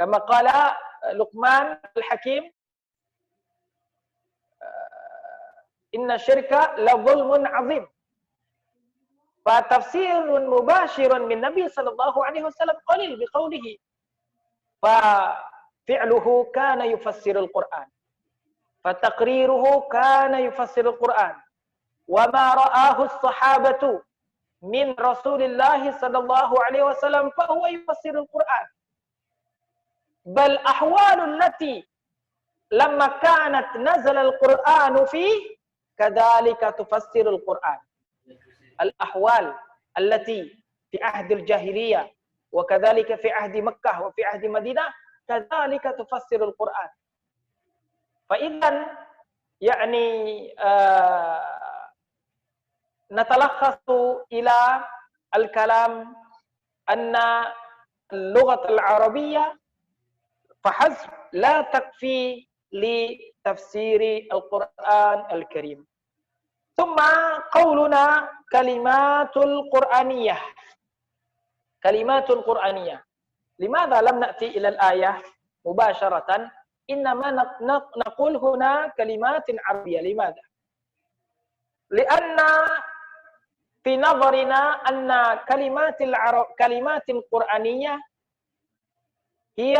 كما قال لقمان الحكيم إن الشرك لظلم عظيم. فتفسير مباشر من النبي صلى الله عليه وسلم قليل بقوله، ففعله كان يفسر القرآن، فتقريره كان يفسر القرآن، وما رآه الصحابة من رسول الله صلى الله عليه وسلم فهو يفسر القرآن. بل أحوال التي لما كانت نزل القرآن فيه كذلك تفسر القرآن. الأحوال التي في عهد الجاهلية وكذلك في عهد مكة وفي عهد مدينة كذلك تفسر القرآن. فإذا يعني نتلخص إلى الكلام أن اللغة العربية فحسب لا تكفي لتفسير القرآن الكريم. ثم قولنا كلمات القرآنية. كلمات القرآنية، لماذا لم نأتي إلى الآية مباشرة؟ إنما نقول هنا كلمات عربية. لماذا؟ لأن في نظرنا أن كلمات القرآنية هي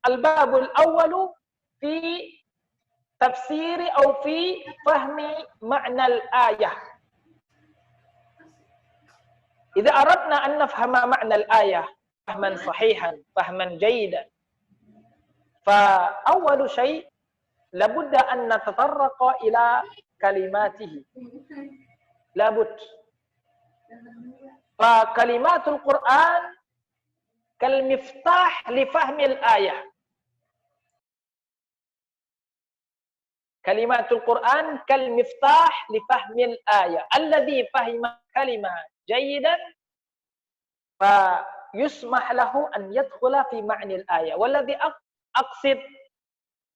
الباب الأول في تفسير أو في فهم معنى الآية. إذا أردنا أن نفهم معنى الآية فهما صحيحا فهما جيدا، فأول شيء لابد أن نتطرق إلى كلماته، لابد. فكلمات القرآن كالمفتاح لفهم الآية. كلمات القرآن كالمفتاح لفهم الآية. الذي فهم كلمة جيدا فيسمح له أن يدخل في معنى الآية. والذي أقصد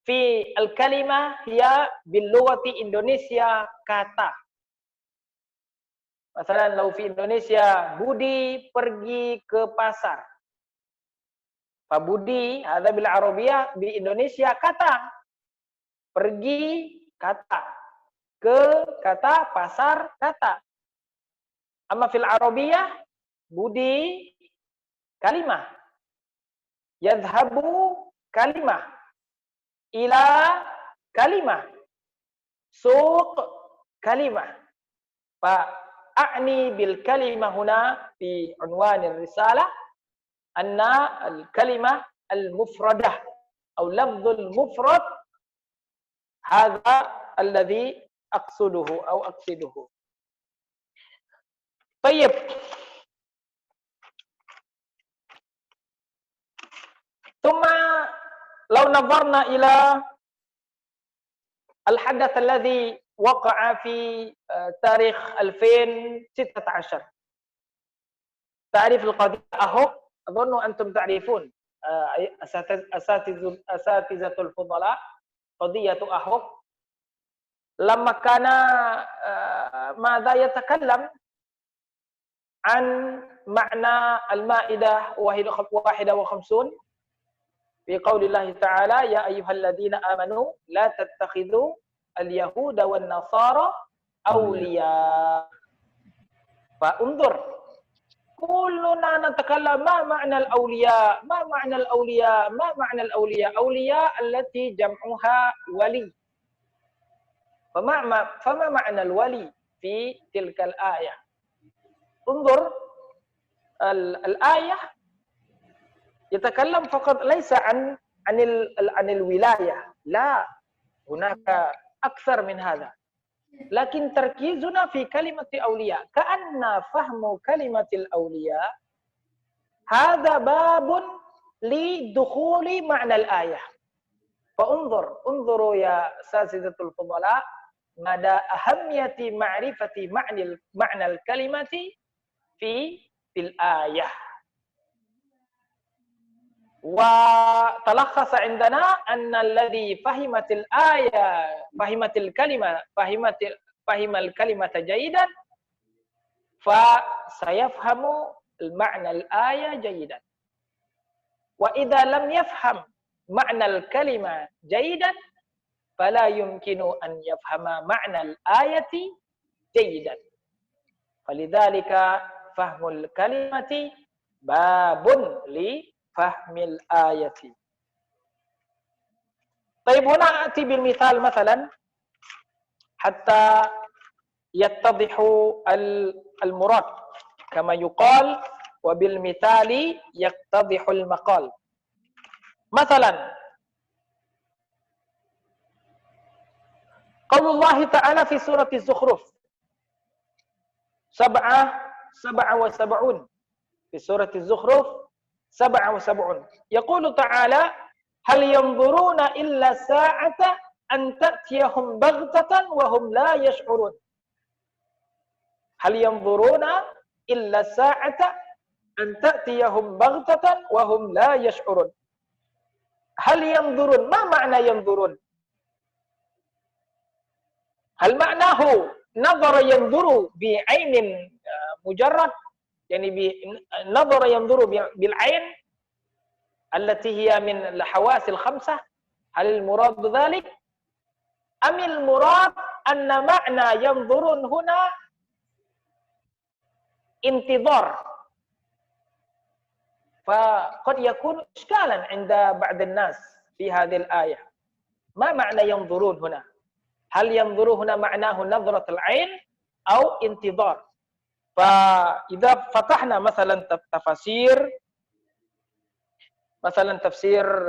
في الكلمة هي باللغة إندونيسيا kata. Misalnya kalau di Indonesia Budi pergi ke pasar. Pak Budi ada bil Arabiyah di Indonesia kata. Pergi kata, ke kata, pasar kata. Amma fil Arabiyah Budi kalimah, yadhabu kalimah, ila kalimah, suq kalimah. فأعني بالكلمة هنا في عنوان الرسالة أن الكلمة المفردة أو لفظ المفرد هذا الذي أقصده أو أقصده. طيب، ثم لو نظرنا إلى الحدث الذي وقع في تاريخ 2016، تعرف القضية أهوك، أظن أنتم تعرفون أساتذة الفضلاء قضية أهوك. لما كان ماذا يتكلم عن معنى المائدة 51 في قول الله تعالى يا أيها الذين آمنوا لا تتخذوا اليهود والنصارى أولياء. فانظر كلنا نتكلم ما معنى الأولياء، ما معنى الأولياء، ما معنى الأولياء. أولياء التي جمعها ولي. فما معنى الولي في تلك الآية؟ انظر الآية يتكلم فقط ليس عن الولاية، لا، هناك أكثر من هذا. لكن تركيزنا في كلمة أولياء، كأن فهم كلمة الأولياء هذا باب لدخول معنى الآية. انظروا يا أساتذة الفضلاء مدى أهمية معرفة معنى الكلمة في الآية. وتلخص عندنا أن الذي فهمت الآية فهم الكلمة جيدا فسيفهم المعنى الآية جيدا. وإذا لم يفهم معنى الكلمة جيدا فلا يمكن أن يفهم معنى الآية جيدا. فلذلك فهم الكلمة باب لفهم الآية. طيب هنا أتي بالمثال مثلا حتى يتضح المراد، كما يقال وبالمثال يتضح المقال. مثلا قول الله تعالى في سورة الزخرف 77 في سورة الزخرف 77 يقول تعالى: هل ينظرون إلا الساعة أن تأتيهم بغتة وهم لا يشعرون. هل ينظرون إلا الساعة أن تأتيهم بغتة وهم لا يشعرون. هل ينظرون، ما معنى ينظرون؟ هل معناه نظر ينظر بعين مجرد، يعني نظر ينظر بالعين التي هي من الحواس الخمسة؟ هل المراد ذلك؟ أم المراد أن معنى ينظرون هنا انتظار؟ فقد يكون إشكالا عند بعض الناس في هذه الآية. ما معنى ينظرون هنا؟ هل ينظر هنا معناه نظرة العين أو انتظار؟ فإذا فتحنا مثلا تفاسير، مثلا تفسير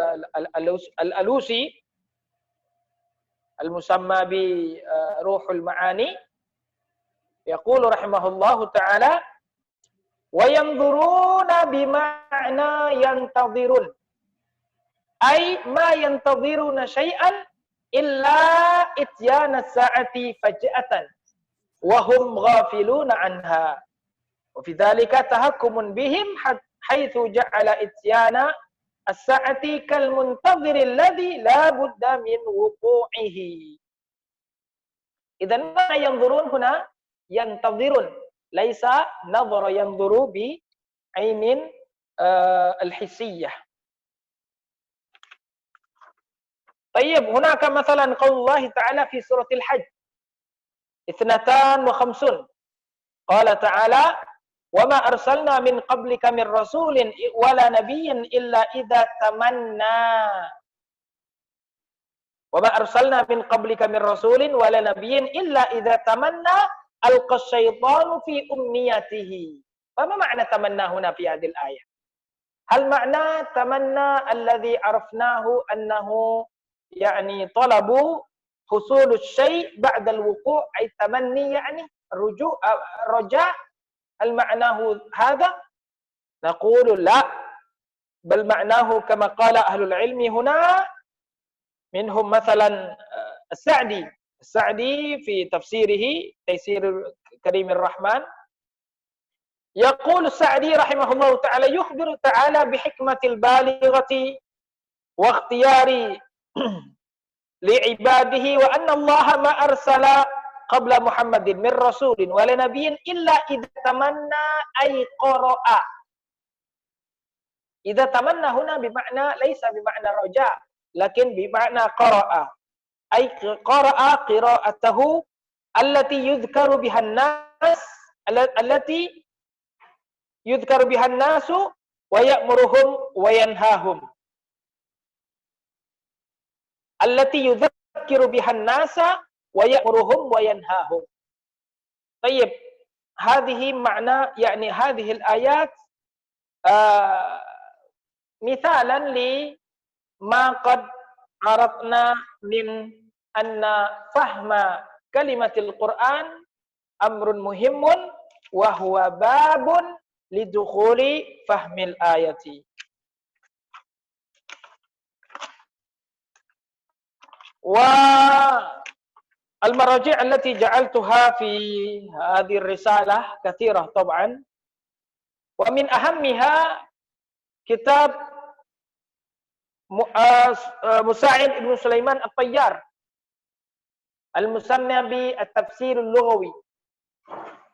الألوسي المسمى بروح المعاني، يقول رحمه الله تعالى: وينظرون بمعنى ينتظرون، أي ما ينتظرون شيئا إلا إتيان الساعة فجأة وهم غافلون عنها، وفي ذلك تهكم بهم حيث جعل إتيان الساعة كالمنتظر الذي لا بد من وقوعه. إذن ما ينظرون هنا ينتظرون، ليس نظر ينظر بعين الحسية. طيب هناك مثلا قول الله تعالى في سورة الحج 52 قال تعالى: وما أرسلنا من قبلك من رسول ولا نبي إلا إذا تمنى وما أرسلنا من قبلك من رسول ولا نبي إلا إذا تمنى ألقى الشيطان في أمنيته. فما معنى تمنى هنا في هذه الآية؟ هل معنى تمنى الذي عرفناه أنه يعني طلب حصول الشيء بعد الوقوع، أي تمني يعني رجاء؟ هل معناه هذا؟ نقول لا، بل معناه كما قال أهل العلم هنا، منهم مثلا السعدي في تفسيره تيسير كريم الرحمن، يقول السعدي رحمه الله تعالى: يخبر تعالى بحكمة البالغة واختيار لعباده، وأن الله ما أرسل قبل محمد من رسول ولا نبي إلا إذا تمنى أي قرأ. إذا تمنى هنا بمعنى ليس بمعنى رجاء، لكن بمعنى قرأ، أي قرأ قراءته التي يذكر بها الناس ويأمرهم وينهاهم، التي يذكر بها الناس ويأمرهم وينهاهم. طيب هذه معنى يعني هذه الآيات مثالا لما قد عرفنا من أن فهم كلمة القرآن أمر مهم وهو باب لدخول فهم الآية. والمراجع التي جعلتها في هذه الرسالة كثيرة طبعا، ومن أهمها كتاب مساعد بن سليمان الطيار المسمى بالتفسير اللغوي.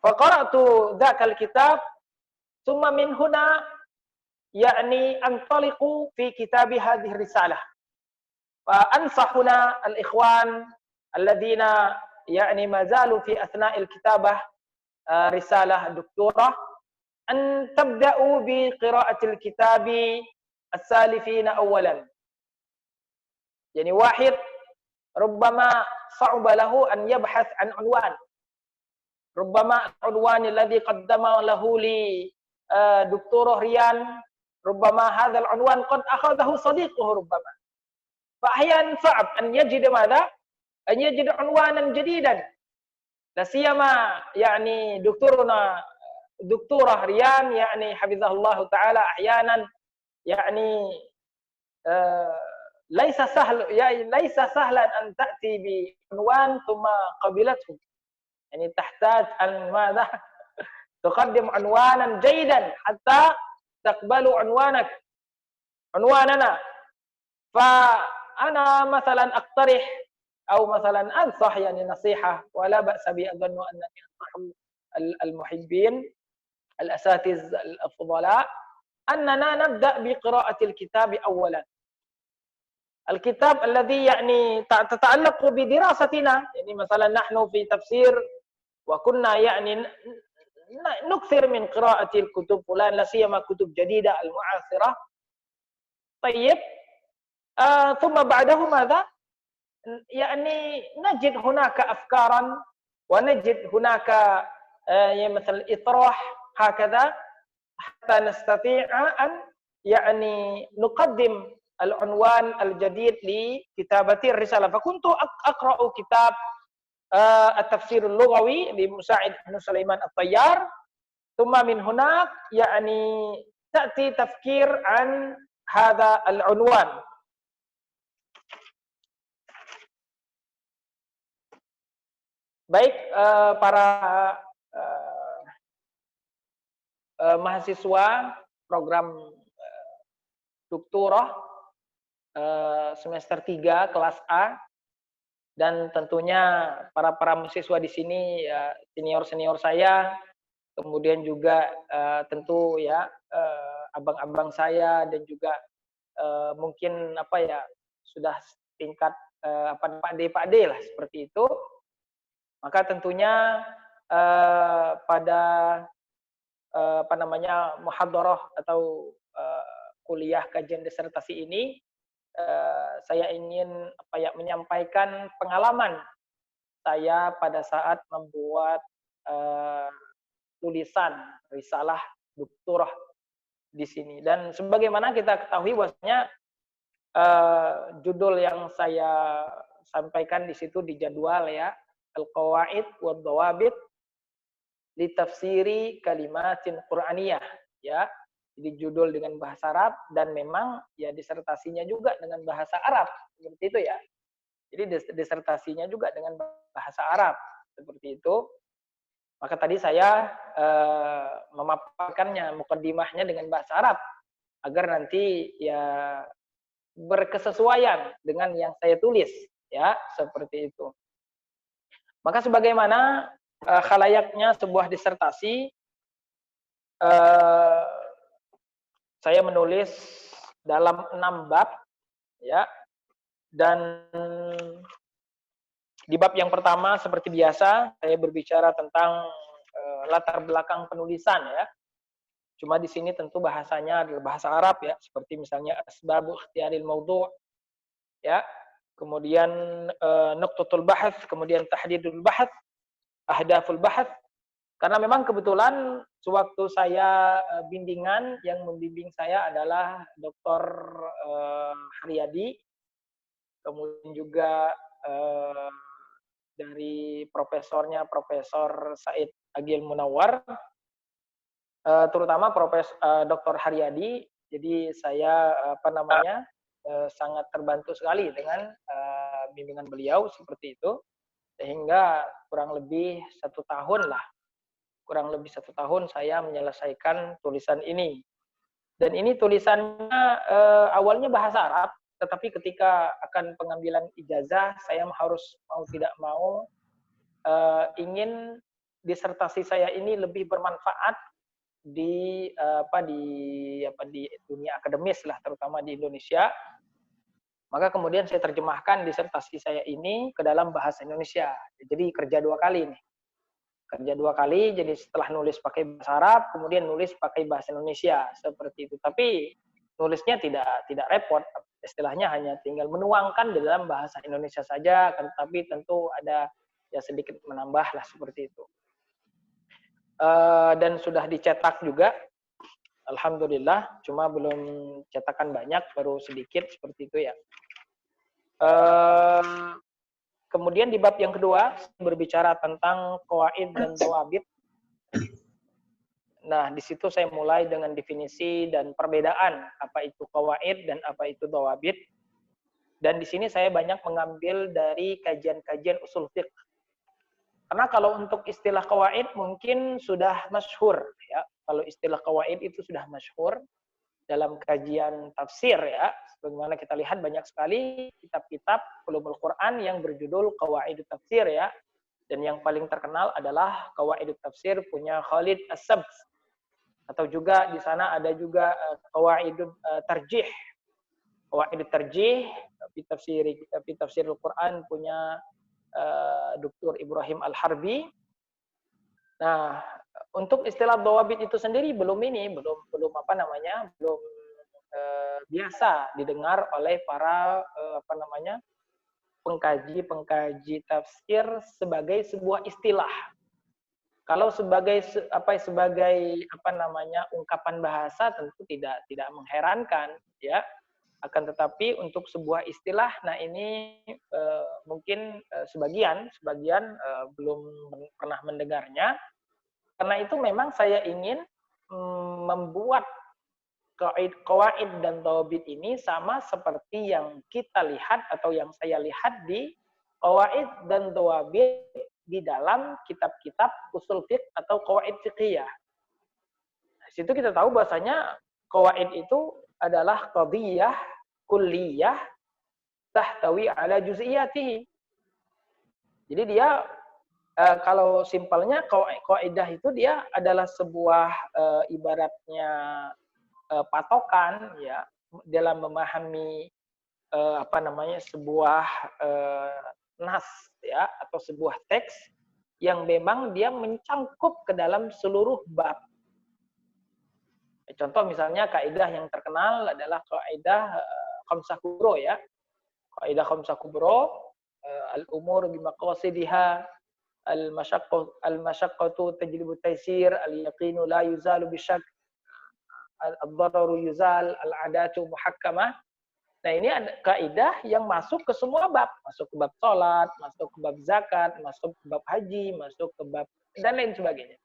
فقرأت ذاك الكتاب ثم من هنا يعني أنطلق في كتاب هذه الرسالة. فأنصح هنا الإخوان الذين يعني ما زالوا في أثناء الكتابة رسالة دكتورة أن تبدأوا بقراءة الكتاب السالفين أولا. يعني واحد ربما صعب له أن يبحث عن عنوان، ربما العنوان الذي قدمه له لي دكتور ريان ربما هذا العنوان قد أخذه صديقه ربما، فأحيانا صعب أن يجد ماذا؟ أن يجد عنوانا جديدا. لا سيما يعني دكتورة ريان يعني حفظه الله تعالى أحيانا يعني ليس سهلا أن تأتي بعنوان ثم قبلته، يعني تحتاج أن ماذا؟ تقدم عنوانا جيدا حتى تقبل عنواننا. فأنا مثلا أقترح أو مثلا أنصح يعني نصيحة ولا بأس بي، أظن أنني أنصح المحبين الأساتذة الفضلاء أننا نبدأ بقراءة الكتاب أولا. الكتاب الذي يعني تتعلق بدراستنا، يعني مثلا نحن في تفسير وكنا يعني نكثر من قراءة الكتب فلان، لا سيما كتب جديدة المعاصرة. طيب ثم بعده ماذا؟ يعني نجد هناك أفكارا ونجد هناك مثل إطراح هكذا حتى نستطيع أن يعني نقدم العنوان الجديد لكتابة الرسالة. فكنت أقرأ كتاب التفسير اللغوي لمساعد بن سليمان الطيار، ثم من هناك يعني تأتي تفكير عن هذا العنوان. Baik, para mahasiswa program doktorah semester 3 kelas A, dan tentunya para mahasiswa di sini ya, senior saya, kemudian juga tentu ya abang-abang saya, dan juga mungkin apa ya sudah tingkat Pak D lah seperti itu. Maka tentunya pada muhadharah atau kuliah kajian disertasi ini saya ingin menyampaikan pengalaman saya pada saat membuat tulisan risalah doktorah di sini. Dan sebagaimana kita ketahui bahwasanya judul yang saya sampaikan di situ di jadwal ya, Al-Qawaid wa Dhawabit li Tafsiri Kalimatin Qur'aniyah ya. Jadi judul dengan bahasa Arab dan memang ya disertasinya juga dengan bahasa Arab seperti itu ya. Jadi disertasinya juga dengan bahasa Arab seperti itu. Maka tadi saya memaparkannya, mukaddimahnya dengan bahasa Arab agar nanti ya berkesesuaian dengan yang saya tulis ya, seperti itu. Maka sebagaimana khalayaknya sebuah disertasi, saya menulis dalam 6 bab ya, dan di bab yang pertama seperti biasa saya berbicara tentang latar belakang penulisan ya. Cuma di sini tentu bahasanya adalah bahasa Arab ya, seperti misalnya asbabu ikhtiyaril maudhu' ya, kemudian nuqtatul bahats, kemudian tahdidul bahats, ahdaful bahats. Karena memang kebetulan sewaktu saya bimbingan, yang membimbing saya adalah Dr. Haryadi, kemudian juga dari profesornya Profesor Said Agil Munawar, terutama Dr. Haryadi. Jadi saya sangat terbantu sekali dengan bimbingan beliau seperti itu, sehingga kurang lebih 1 tahun saya menyelesaikan tulisan ini. Dan ini tulisannya awalnya bahasa Arab, tetapi ketika akan pengambilan ijazah saya harus mau tidak mau ingin disertasi saya ini lebih bermanfaat di dunia akademis lah, terutama di Indonesia. Maka kemudian saya terjemahkan disertasi saya ini ke dalam bahasa Indonesia. Jadi kerja 2 kali nih. Kerja 2 kali, jadi setelah nulis pakai bahasa Arab, kemudian nulis pakai bahasa Indonesia, seperti itu. Tapi nulisnya tidak repot, istilahnya hanya tinggal menuangkan di dalam bahasa Indonesia saja, tapi tentu ada ya sedikit menambah lah seperti itu. Dan sudah dicetak juga, alhamdulillah, cuma belum cetakan banyak, baru sedikit seperti itu ya. Kemudian di bab yang kedua berbicara tentang qawaid dan dhawabit. Nah, di situ saya mulai dengan definisi dan perbedaan apa itu qawaid dan apa itu dhawabit. Dan di sini saya banyak mengambil dari kajian-kajian usul fiqh. Karena kalau untuk istilah qawaid mungkin sudah masyhur ya. Kalau istilah qawaid itu sudah masyhur dalam kajian tafsir ya. Sebagaimana kita lihat banyak sekali kitab-kitab ulumul Quran yang berjudul Qawaidut Tafsir ya. Dan yang paling terkenal adalah Qawaidut Tafsir punya Khalid As-Sabz. Atau juga di sana ada juga Qawaidut Tarjih. Qawaidut Tarjih fi tafsirul Quran punya Dr. Ibrahim Al-Harbi. Nah, untuk istilah dhawabit itu sendiri belum biasa didengar oleh para pengkaji tafsir sebagai sebuah istilah. Kalau sebagai ungkapan bahasa tentu tidak mengherankan ya. Akan tetapi untuk sebuah istilah, nah ini mungkin sebagian belum pernah mendengarnya. Karena itu memang saya ingin membuat qawaid dan dhawabit ini sama seperti yang kita lihat atau yang saya lihat di qawaid dan dhawabit di dalam kitab-kitab usul fiqh atau qawaid fiqhiyah. Di situ kita tahu bahasanya qawaid itu adalah qadhiyah kulliyah tahtawi ala juz'iyatihi. Jadi dia kalau simpelnya kaidah itu dia adalah sebuah ibaratnya patokan ya dalam memahami sebuah nas ya atau sebuah teks yang memang dia mencangkup ke dalam seluruh bab. Contoh misalnya kaidah yang terkenal adalah kaidah khamsah kubro ya. Kaidah khamsah kubro al-umur bimaqasidiha al-masyaqqatu tajlibu taysir al-yaqinu la yuzalu bisyak al-dararu yuzal al-adatu muhakkamah. Nah, ini ada kaidah yang masuk ke semua bab, masuk ke bab salat, masuk ke bab zakat, masuk ke bab haji, masuk ke bab dan lain sebagainya.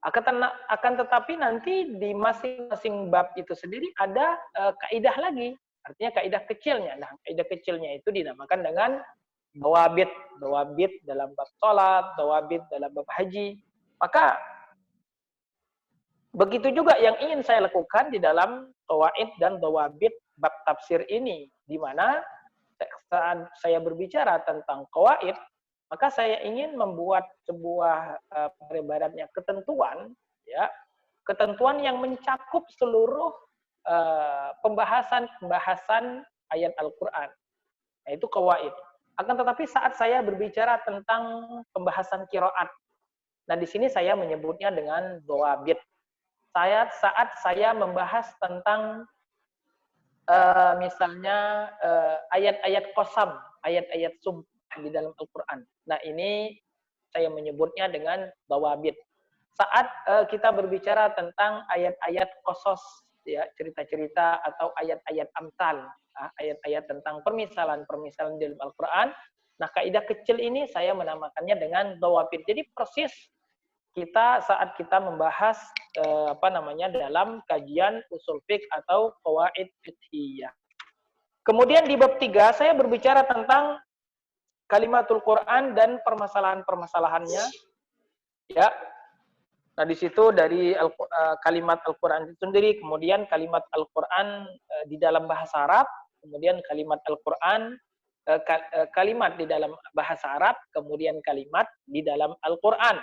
Akan tetapi nanti di masing-masing bab itu sendiri ada kaidah lagi, artinya kaidah kecilnya. Nah, kaidah kecilnya itu dinamakan dengan dhawabit dalam bab salat, dhawabit dalam bab haji. Maka begitu juga yang ingin saya lakukan di dalam qawaid dan dhawabit bab tafsir ini, di mana saat saya berbicara tentang qawaid, maka saya ingin membuat sebuah ibaratnya ketentuan, ya, ketentuan yang mencakup seluruh pembahasan ayat Al-Quran, yaitu qawaid. Akan tetapi saat saya berbicara tentang pembahasan qiraat, nah di sini saya menyebutnya dengan dhawabit. Saat saya membahas tentang misalnya ayat-ayat qasam, ayat-ayat sumpah di dalam Al-Quran. Nah ini saya menyebutnya dengan dhawabit. Saat kita berbicara tentang ayat-ayat qasas, ya, cerita-cerita atau ayat-ayat amsal, ayat-ayat tentang permisalan-permisalan di dalam Al-Quran. Nah kaidah kecil ini saya menamakannya dengan dhawabit. Jadi persis saat kita membahas dalam kajian usul fiqh atau qawaid fiqhiyah. Kemudian di bab 3 saya berbicara tentang kalimatul Quran dan permasalahan-permasalahannya. Ya. Nah, di situ dari kalimat Al-Quran itu sendiri, kemudian kalimat Al-Quran di dalam bahasa Arab, kemudian kalimat Al-Quran kalimat di dalam bahasa Arab, kemudian kalimat di dalam Al-Quran.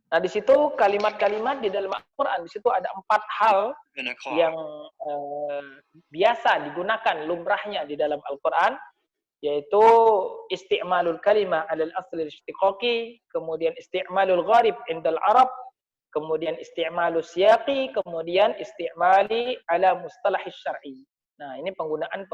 Nah, di situ kalimat-kalimat di dalam Al-Quran, di situ ada 4 hal yang biasa digunakan lumrahnya di dalam Al-Quran, yaitu isti'malul kalimah alal asli istiqaqi, kemudian isti'malul gharib indal Arab, kemudian isti'malus siyaqi, kemudian isti'mali ala mustalahis syar'i. Nah, ini penggunaan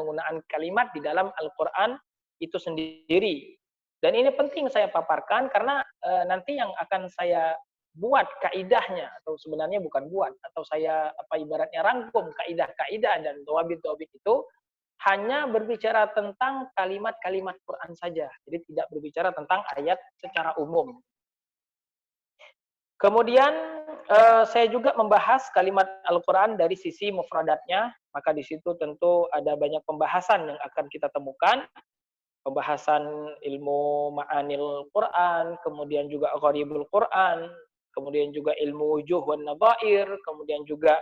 kalimat di dalam Al-Quran itu sendiri. Dan ini penting saya paparkan karena nanti yang akan saya buat kaidahnya, atau sebenarnya bukan buat, atau saya ibaratnya rangkum kaidah-kaidah dan dhawabit-dhawabit itu hanya berbicara tentang kalimat-kalimat Quran saja. Jadi tidak berbicara tentang ayat secara umum. Kemudian saya juga membahas kalimat Al-Quran dari sisi mufradatnya, maka di situ tentu ada banyak pembahasan yang akan kita temukan. Pembahasan ilmu ma'anil Quran, kemudian juga gharibul Quran, kemudian juga ilmu wujuh wan nadhair, kemudian juga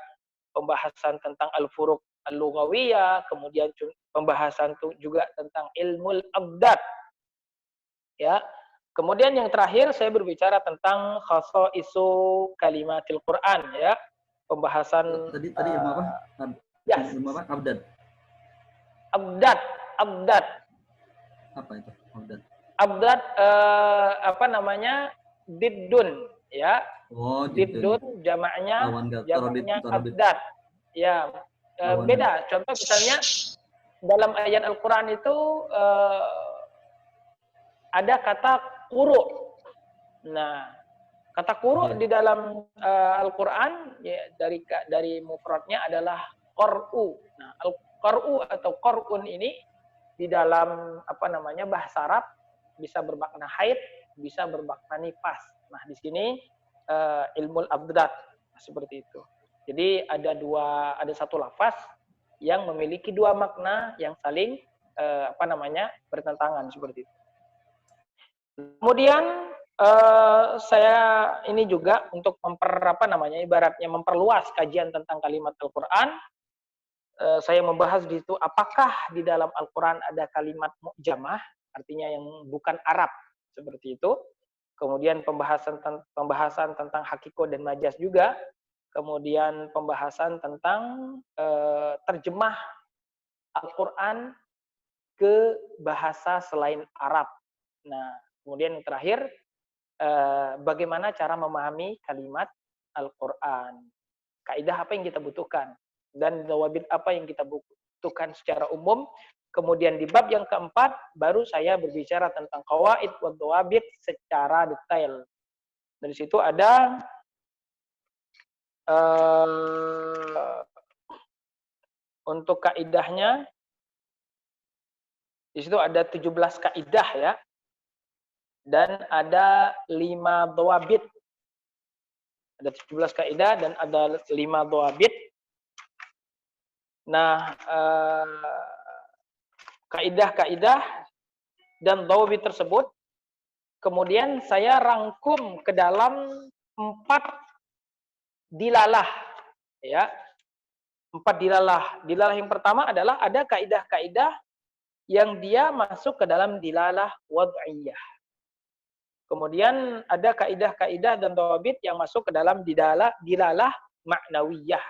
pembahasan tentang al-furuq al-lughawiyah, kemudian pembahasan juga tentang ilmu abdad. Ya. Kemudian yang terakhir saya berbicara tentang khasaisu kalimatil Quran, ya. Pembahasan tadi ilmu apa? Yes. Ilmu apa? Abdad. Abdad. Apa itu? Abdad. Abdad apa namanya? Diddun, ya. Oh, diddun jamaknya abdad. Ya. Beda. Contoh misalnya dalam ayat Al-Qur'an itu ada kata quru'. Nah, kata quru' di dalam Al-Qur'an ya, dari mufradnya adalah qar'u. Nah, al-qar'u atau qar'un ini di dalam bahasa Arab bisa bermakna haid, bisa bermakna nifas. Nah, di sini ilmu abdad seperti itu. Jadi ada satu lafaz yang memiliki dua makna yang saling bertentangan seperti itu. Kemudian saya ini juga untuk ibaratnya memperluas kajian tentang kalimat Al-Qur'an. Saya membahas di situ apakah di dalam Al-Quran ada kalimat mu'jamah, artinya yang bukan Arab, seperti itu. Kemudian pembahasan tentang hakiko dan majaz juga. Kemudian pembahasan tentang terjemah Al-Quran ke bahasa selain Arab. Nah, kemudian yang terakhir, bagaimana cara memahami kalimat Al-Quran. Kaidah apa yang kita butuhkan. Dan dhawabit apa yang kita butuhkan secara umum. Kemudian di bab yang keempat, baru saya berbicara tentang qawaid wa dhawabit secara detail. Dari situ ada untuk kaidahnya, di situ ada 17 kaidah ya. Dan ada 5 dhawabit. Ada 17 kaidah dan ada 5 dhawabit. Nah, kaidah-kaidah dan dhawabit tersebut kemudian saya rangkum ke dalam 4 dilalah, ya. 4 dilalah. Dilalah yang pertama adalah ada kaidah-kaidah yang dia masuk ke dalam dilalah wad'iyah. Kemudian ada kaidah-kaidah dan dhawabit yang masuk ke dalam dilalah ma'nawiyah.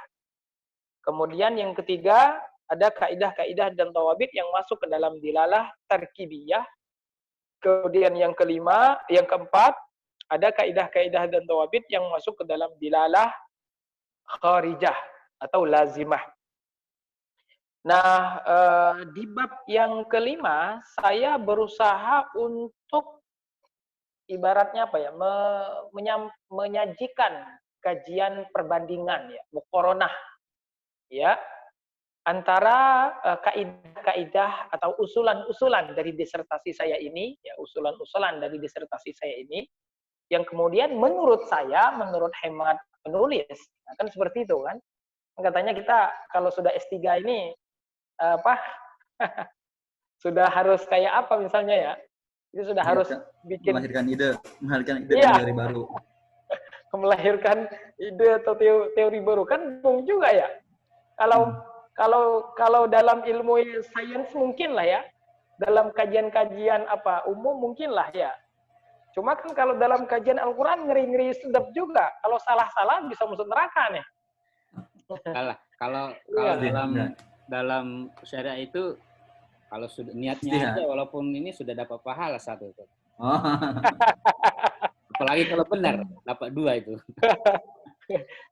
Kemudian yang ketiga, ada kaidah-kaidah dan dhawabit yang masuk ke dalam dilalah tarkibiyah. Kemudian yang keempat, ada kaidah-kaidah dan dhawabit yang masuk ke dalam dilalah kharijah atau lazimah. Nah, di bab yang kelima, saya berusaha untuk ibaratnya menyajikan kajian perbandingan, ya, muqaranah, ya, antara kaidah-kaidah atau usulan-usulan dari disertasi saya ini, ya, usulan-usulan dari disertasi saya ini, yang kemudian menurut hemat penulis, nah, kan seperti itu kan, katanya kita kalau sudah S3 ini sudah harus kayak apa misalnya ya, itu sudah harus bikin melahirkan ide teori baru. Melahirkan ide atau teori baru kan bung juga ya. Kalau dalam ilmu sains mungkin lah ya. Dalam kajian-kajian umum mungkin lah ya. Cuma kan kalau dalam kajian Al-Quran ngeri-ngeri sedap juga. Kalau salah-salah bisa masuk neraka nih. Kalau Iya. dalam syariat itu kalau sudah niatnya Iya. aja walaupun ini sudah dapat pahala satu itu. Oh. Apalagi kalau benar dapat 2 itu.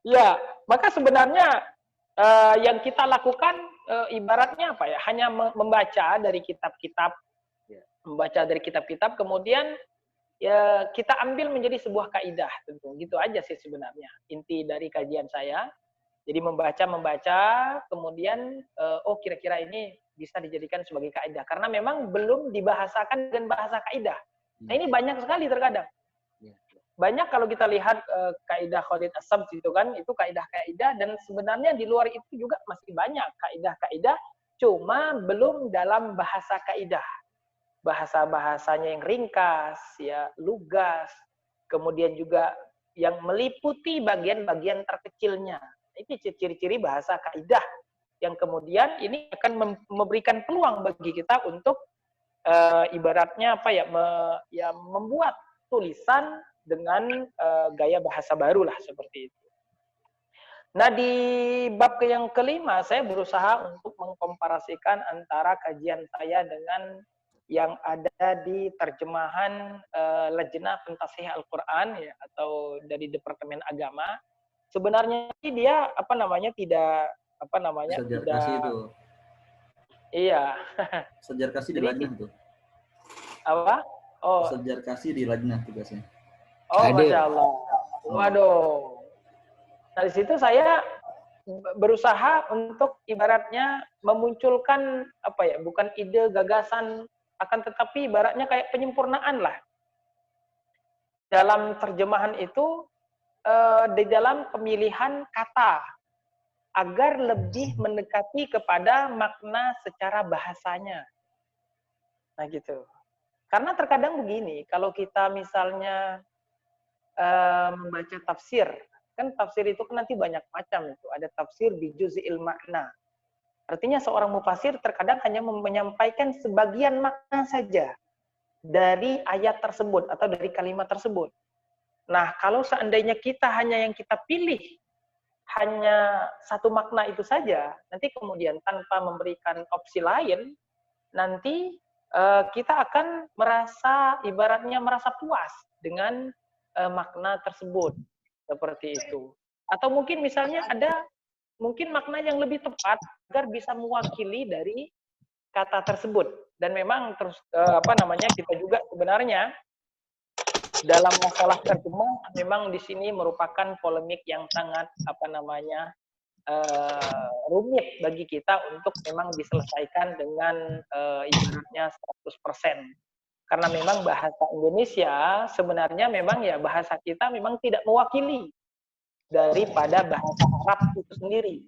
Ya, maka sebenarnya yang kita lakukan ibaratnya apa ya? Hanya membaca dari kitab-kitab, kemudian ya kita ambil menjadi sebuah kaidah tentu. Gitu aja sih sebenarnya inti dari kajian saya. Jadi membaca, kemudian oh kira-kira ini bisa dijadikan sebagai kaidah karena memang belum dibahasakan dengan bahasa kaidah. Nah ini banyak sekali terkadang. Banyak kalau kita lihat kaidah Khalid As-Sabz itu kan, itu kaidah-kaidah dan sebenarnya di luar itu juga masih banyak kaidah-kaidah, cuma belum dalam bahasa kaidah. Bahasa-bahasanya yang ringkas, ya lugas, kemudian juga yang meliputi bagian-bagian terkecilnya. Ini ciri-ciri bahasa kaidah yang kemudian ini akan memberikan peluang bagi kita untuk ibaratnya apa ya, membuat tulisan dengan gaya bahasa baru lah seperti itu. Nah di bab yang kelima saya berusaha untuk mengkomparasikan antara kajian saya dengan yang ada di terjemahan Lajnah Pentasih Al-Quran ya, atau dari Departemen Agama. Sebenarnya dia tidak Sejarah itu. Iya. Sejarah kasih di Lajnah tuh. Apa? Oh. Sejarah kasih di Lajnah tugasnya. Oh, Masya Allah. Waduh. Nah, di situ saya berusaha untuk ibaratnya memunculkan apa ya, bukan ide, gagasan, akan tetapi ibaratnya kayak penyempurnaan lah. Dalam terjemahan itu, di dalam pemilihan kata, agar lebih mendekati kepada makna secara bahasanya. Nah gitu. Karena terkadang begini, kalau kita misalnya membaca tafsir, kan tafsir itu kan nanti banyak macam itu. Ada tafsir bi juz'il makna. Artinya seorang mufasir terkadang hanya menyampaikan sebagian makna saja dari ayat tersebut atau dari kalimat tersebut. Nah, kalau seandainya yang kita pilih hanya satu makna itu saja, nanti kemudian tanpa memberikan opsi lain, nanti kita akan ibaratnya merasa puas dengan makna tersebut seperti itu. Atau mungkin misalnya ada mungkin makna yang lebih tepat agar bisa mewakili dari kata tersebut. Dan memang kita juga sebenarnya dalam masalah terjemah memang di sini merupakan polemik yang sangat rumit bagi kita untuk memang diselesaikan dengan ibaratnya 100%. Karena memang bahasa Indonesia sebenarnya memang ya bahasa kita memang tidak mewakili daripada bahasa Arab itu sendiri.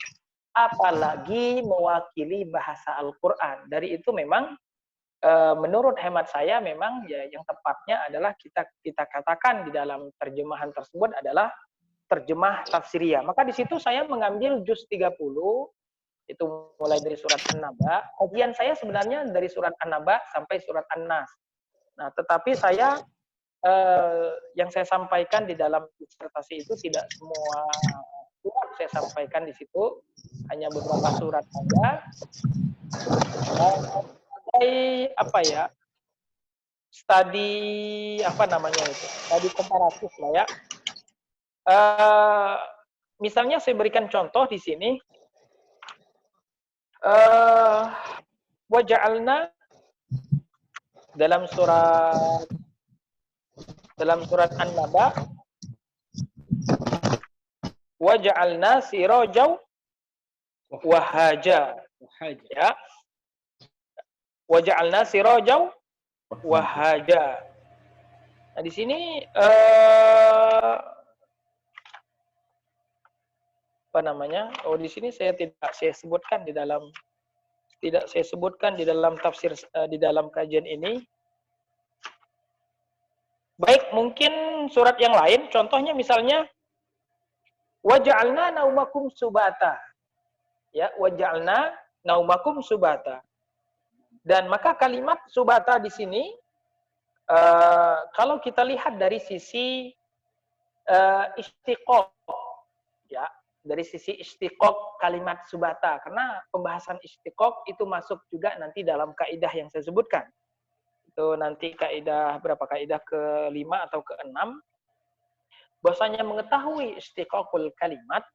Apalagi mewakili bahasa Al-Quran. Dari itu memang menurut hemat saya memang ya yang tepatnya adalah kita katakan di dalam terjemahan tersebut adalah terjemah tafsiriyah. Maka di situ saya mengambil juz 30 itu mulai dari surat An-Naba. Kajian saya sebenarnya dari surat An-Naba sampai surat An-Nas. Nah, tetapi saya yang saya sampaikan di dalam disertasi itu tidak semua surat saya sampaikan di situ, hanya beberapa surat saja. Studi komparatif lah ya. Misalnya saya berikan contoh di sini, waja'alna dalam surat An-Naba, waja'alna sirajaw wahaja, ya. Waja'alna sirajaw wahaja. Nah, di sini di sini saya tidak saya sebutkan di dalam tafsir di dalam kajian ini. Baik, mungkin surat yang lain, contohnya misalnya waja'alna naumakum subata. Ya, waja'alna naumakum subata. Dan maka kalimat subata di sini kalau kita lihat dari sisi istiqaq, ya, dari sisi istiqaq kalimat subata, karena pembahasan istiqaq itu masuk juga nanti dalam kaidah yang saya sebutkan. Itu nanti kaidah berapa, kaidah ke-5 atau ke-6, bahwasanya mengetahui istiqaqul kalimat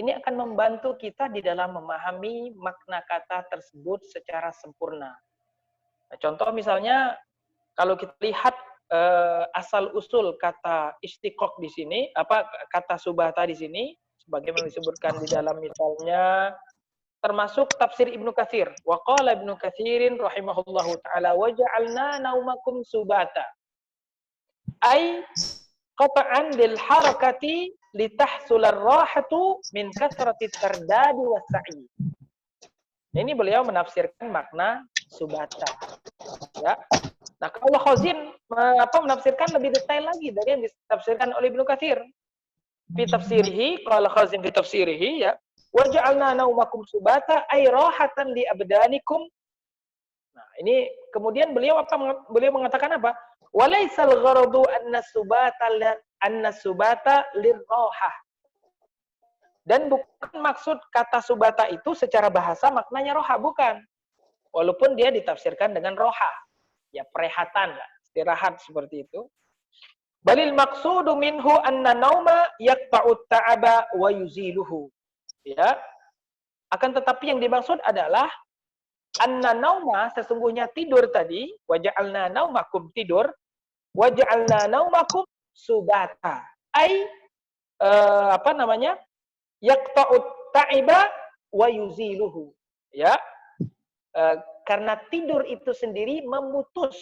ini akan membantu kita di dalam memahami makna kata tersebut secara sempurna. Nah, contoh misalnya kalau kita lihat asal usul kata istiqaq di sini, apa kata subata di sini, sebagaimana disebutkan di dalam misalnya termasuk tafsir Ibnu Katsir. Wa qala Ibnu Katsirin rahimahullahu taala wa ja'alna naumakum subata. Ai qata'an lil harakati litahsul ar-rahatu min kasrati tardadi was-sa'i. Ini beliau menafsirkan makna subata. Ya. Nah, kalau Khazin menafsirkan lebih detail lagi dari yang ditafsirkan oleh Ibnu Katsir. Fi tafsirihi, qala Khazin fi tafsirihi, ya, wa ja'alna naumakum subata ay rahatan li abdanikum. Nah, ini kemudian beliau mengatakan apa? Walaisal gharadu anna subata lirrahah. Dan bukan maksud kata subata itu secara bahasa maknanya roha, bukan. Walaupun dia ditafsirkan dengan roha, ya perehatan, istirahat seperti itu. Balil maqsudu minhu anna nauma yaqta'ut ta'aba wa yuziluhu. Ya. Akan tetapi yang dimaksud adalah anna nauma, sesungguhnya tidur tadi, waja'alna naumakum tidur, waja'alna naumakum subata. Ai yaqta'ut ta'iba wa yuziluhu. Ya. Karena tidur itu sendiri memutus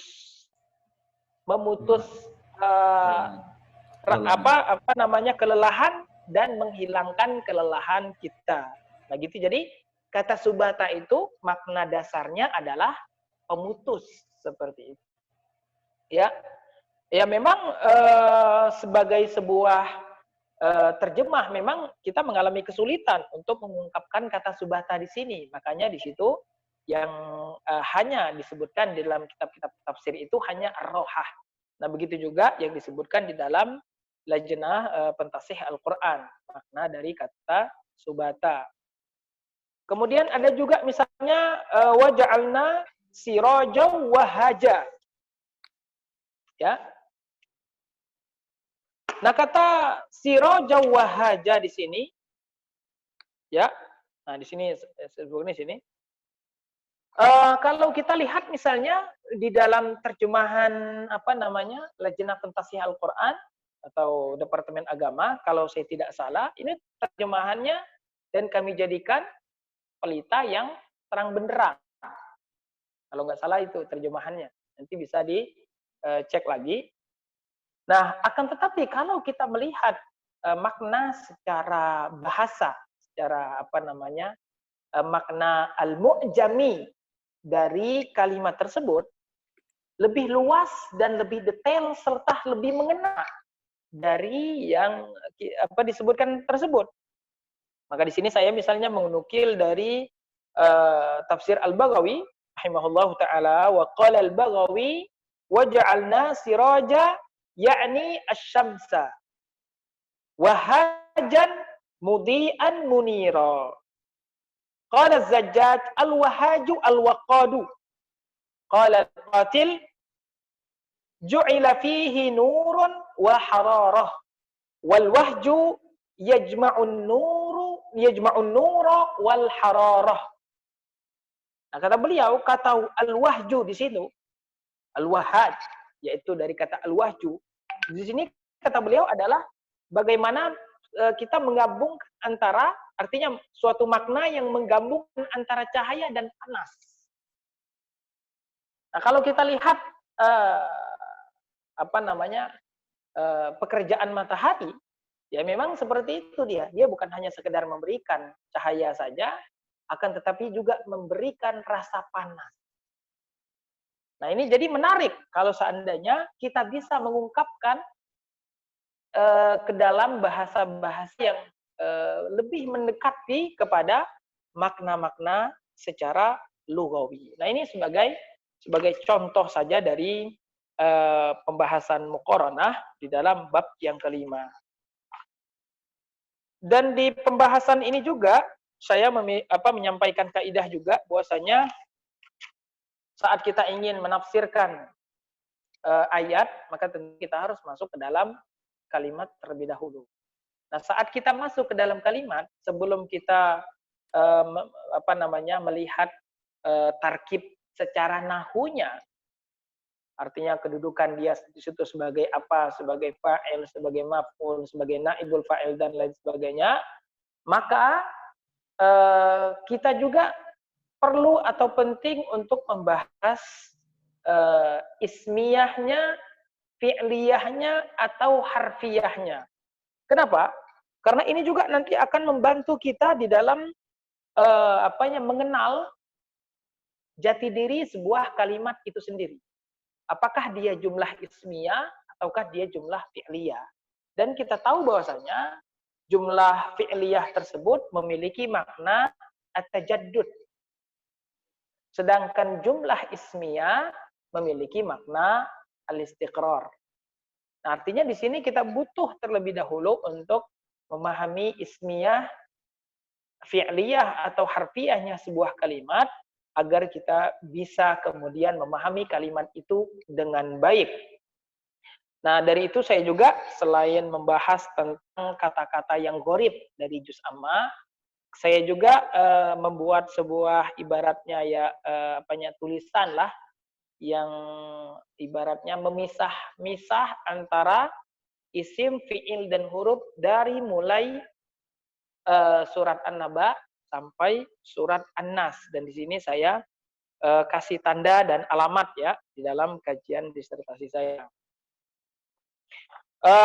kelelahan dan menghilangkan kelelahan kita. Nah gitu. Jadi kata subata itu makna dasarnya adalah pemutus, seperti itu. Ya. Ya memang sebagai sebuah terjemah memang kita mengalami kesulitan untuk mengungkapkan kata subata di sini. Makanya di situ yang hanya disebutkan di dalam kitab-kitab tafsir itu hanya ar-rohah. Nah, begitu juga yang disebutkan di dalam Lajnah Pentasih Al-Quran, makna dari kata subata. Kemudian ada juga misalnya waja'alna sirajan wahaja. Ya. Nah, kata sirajan wahaja di sini, ya. Nah, di sini sebutnya sini. Kalau kita lihat misalnya di dalam terjemahan Lajnah Pentasih Al-Quran atau Departemen Agama, kalau saya tidak salah, ini terjemahannya dan kami jadikan pelita yang terang benderang. Kalau nggak salah itu terjemahannya. Nanti bisa dicek lagi. Nah, akan tetapi kalau kita melihat makna secara bahasa, secara makna al-mu'jami dari kalimat tersebut lebih luas dan lebih detail serta lebih mengena dari yang disebutkan tersebut. Maka di sini saya misalnya menukil dari tafsir Al-Baghawi rahimahullahu taala, wa qala Al-Baghawi waja'alna siraja yakni asy-syamsa wa hajan mudian munira. Qala Az-Zajjaj al-wahaju al-waqadu. Qala al-qatil ju'ila fihi nurun wa hararah. Wal wahju yajma'un nura wal hararah. Nah, kata beliau, kata al-wahju di situ, al-wahaj, yaitu dari kata al-wahju. Di sini kata beliau adalah bagaimana kita menggabungkan antara, artinya suatu makna yang menggabungkan antara cahaya dan panas. Nah, kalau kita lihat pekerjaan matahari, ya memang seperti itu dia. Dia bukan hanya sekedar memberikan cahaya saja, akan tetapi juga memberikan rasa panas. Nah, ini jadi menarik kalau seandainya kita bisa mengungkapkan ke dalam bahasa-bahasa yang lebih mendekati kepada makna-makna secara lughawi. Nah, ini sebagai contoh saja dari pembahasan muqaranah di dalam bab yang kelima. Dan di pembahasan ini juga saya menyampaikan kaidah juga bahwasanya saat kita ingin menafsirkan ayat, maka tentu kita harus masuk ke dalam kalimat terlebih dahulu. Nah, saat kita masuk ke dalam kalimat, sebelum kita melihat tarkib secara nahunya, artinya kedudukan dia di situ sebagai apa, sebagai fa'il, sebagai maf'ul, sebagai naibul fa'il dan lain sebagainya, maka kita juga perlu atau penting untuk membahas ismiyahnya, fi'liyahnya atau harfiyahnya. Kenapa? Karena ini juga nanti akan membantu kita di dalam mengenal jati diri sebuah kalimat itu sendiri. Apakah dia jumlah ismiyah ataukah dia jumlah fi'liyah? Dan kita tahu bahwasanya jumlah fi'liyah tersebut memiliki makna at-tajaddud. Sedangkan jumlah ismiyah memiliki makna al-istiqrar. Nah, artinya di sini kita butuh terlebih dahulu untuk memahami ismiyah, fi'liyah atau harfiahnya sebuah kalimat agar kita bisa kemudian memahami kalimat itu dengan baik. Nah, dari itu saya juga selain membahas tentang kata-kata yang gharib dari juz amma, saya juga membuat sebuah ibaratnya tulisan lah yang ibaratnya memisah antara isim, fi'il dan huruf dari mulai surat An-Naba sampai surat An-Nas, dan di sini saya kasih tanda dan alamat ya di dalam kajian disertasi saya.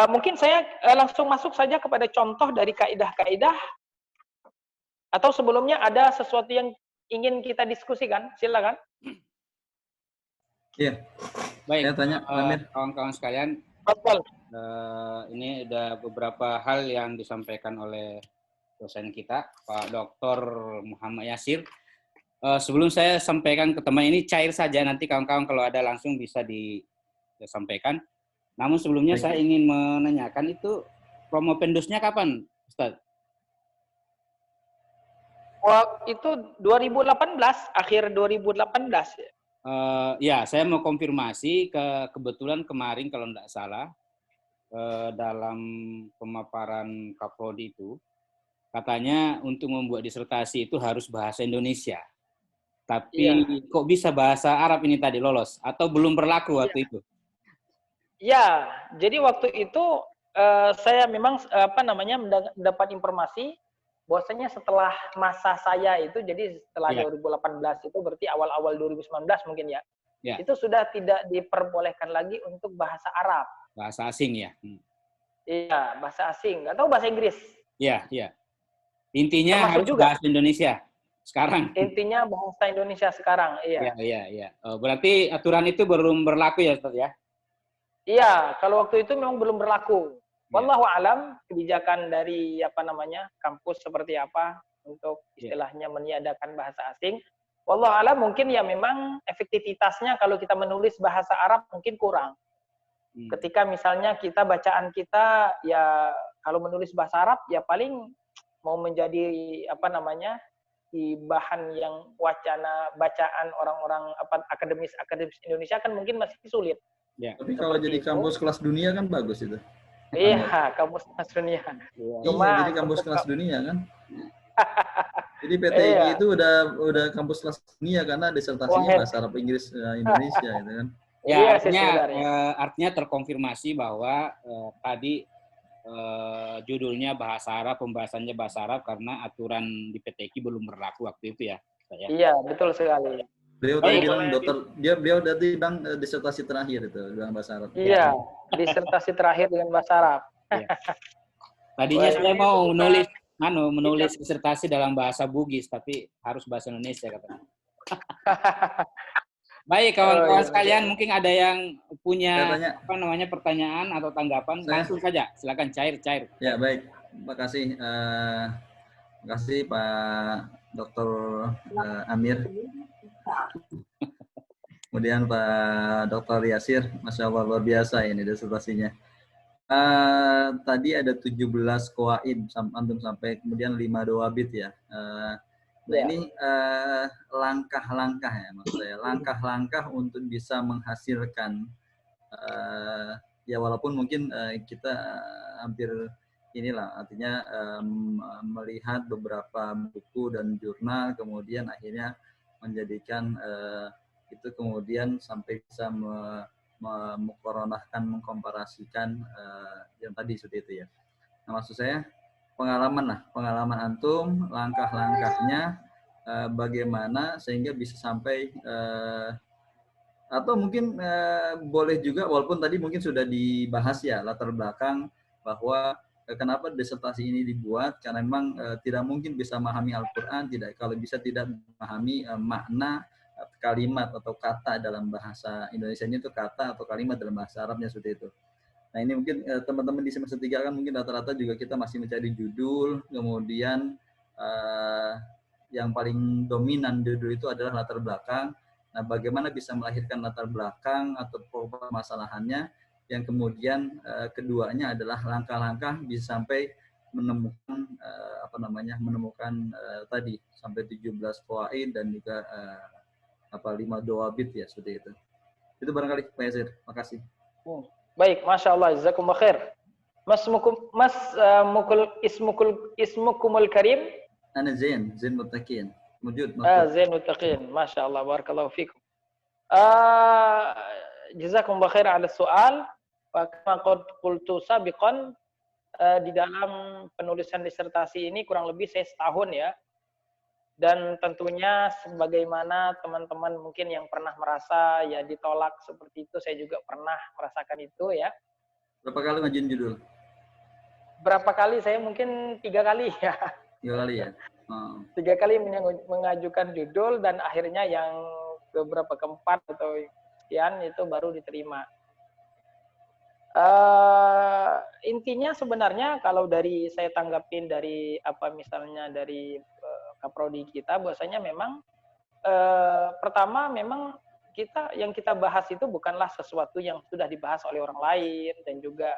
Mungkin saya langsung masuk saja kepada contoh dari kaidah-kaidah, atau sebelumnya ada sesuatu yang ingin kita diskusikan, silakan. Iya. Baik, saya tanya, kawan-kawan sekalian, ini ada beberapa hal yang disampaikan oleh dosen kita, Pak Dr. Muhammad Yasir. Sebelum saya sampaikan ke teman ini, cair saja, nanti kawan-kawan kalau ada langsung bisa disampaikan. Namun sebelumnya saya ingin menanyakan itu promo pendusnya kapan, Ustaz? Itu 2018, akhir 2018 ya. Ya, saya mau konfirmasi kebetulan kemarin kalau tidak salah dalam pemaparan Kapolri itu katanya untuk membuat disertasi itu harus bahasa Indonesia. Tapi kok bisa bahasa Arab ini tadi lolos atau belum berlaku waktu itu? Ya, jadi waktu itu saya memang mendapat informasi bahwasanya setelah masa saya itu, jadi setelah 2018 itu berarti awal-awal 2019 mungkin ya. Itu sudah tidak diperbolehkan lagi untuk bahasa Arab. Bahasa asing ya? Iya, bahasa asing atau bahasa Inggris. Iya, iya. Intinya termasuk harus juga bahasa Indonesia sekarang. Intinya bahasa Indonesia sekarang, iya. Iya. Berarti aturan itu belum berlaku ya, Ustaz ya? Iya, kalau waktu itu memang belum berlaku. Wallahu alam kebijakan dari kampus seperti apa untuk istilahnya meniadakan bahasa asing. Wallahu alam mungkin ya memang efektivitasnya kalau kita menulis bahasa Arab mungkin kurang. Ketika misalnya bacaan kita ya kalau menulis bahasa Arab ya paling mau menjadi di bahan yang bacaan orang-orang akademis Indonesia kan mungkin masih sulit. Ya. Tapi kalau jadi kampus kelas dunia kan bagus itu. Iya, kampus kelas dunia. Jadi kampus kelas dunia kan. Jadi PTIG itu udah kampus kelas dunia karena disertasinya bahasa Arab Inggris Indonesia gitu kan. Ya, artinya terkonfirmasi bahwa tadi judulnya bahasa Arab, pembahasannya bahasa Arab karena aturan di PTIG belum berlaku waktu itu ya. Iya, betul sekali. Beliau tadi bilang beliau tadi bilang disertasi terakhir itu dengan bahasa Arab. Iya, disertasi terakhir dengan bahasa Arab. Ya. Tadinya saya mau menulis disertasi dalam bahasa Bugis tapi harus bahasa Indonesia katanya. Baik, kawan-kawan sekalian, mungkin ada yang punya pertanyaan atau tanggapan, langsung saja. Silakan cair. Ya, baik. Terima kasih. Terima kasih Pak Dr. Amir. kemudian Pak Dr. Yasir, Masya Allah luar biasa ini disertasinya. Tadi ada 17 qawaid antum sampai kemudian 5 dawabit ya. Nah ini langkah-langkah ya maksud saya, langkah-langkah untuk bisa menghasilkan ya walaupun mungkin kita hampir inilah artinya melihat beberapa buku dan jurnal kemudian akhirnya menjadikan itu kemudian sampai bisa mengkomparasikan yang tadi seperti itu ya. Nah, maksud saya pengalaman antum, langkah-langkahnya bagaimana sehingga bisa sampai atau mungkin boleh juga walaupun tadi mungkin sudah dibahas ya latar belakang bahwa kenapa disertasi ini dibuat karena memang tidak mungkin bisa memahami Al-Qur'an kalau tidak memahami makna kalimat atau kata dalam bahasa Indonesianya itu kata atau kalimat dalam bahasa Arabnya seperti itu. Nah ini mungkin teman-teman di semester 3 kan mungkin rata-rata juga kita masih mencari judul, kemudian yang paling dominan judul itu adalah latar belakang. Nah bagaimana bisa melahirkan latar belakang atau permasalahannya, yang kemudian keduanya adalah langkah-langkah bisa sampai menemukan tadi sampai 17 qawaid dan juga 5 dawabit ya seperti itu. Itu barangkali Pak Yasir. Makasih. Baik, Masya Allah, jazakumullah khair. Ismukumul karim? Ana Zain Muttaqin. Zain Muttaqin. Masya Allah, barakallahu fikum. Jazakumullah khair ala soal. Kama qad qultu sabiqan, di dalam penulisan disertasi ini kurang lebih saya setahun ya. Dan tentunya sebagaimana teman-teman mungkin yang pernah merasa ya ditolak seperti itu, saya juga pernah merasakan itu ya. Berapa kali ngajuin judul? Berapa kali? Saya mungkin 3 kali ya. 3 kali ya? 3 kali mengajukan judul dan akhirnya yang beberapa keempat atau sekian itu baru diterima. Intinya sebenarnya kalau dari saya tanggapin dari misalnya dari Kaprodi kita, bahwasanya memang pertama memang yang kita bahas itu bukanlah sesuatu yang sudah dibahas oleh orang lain dan juga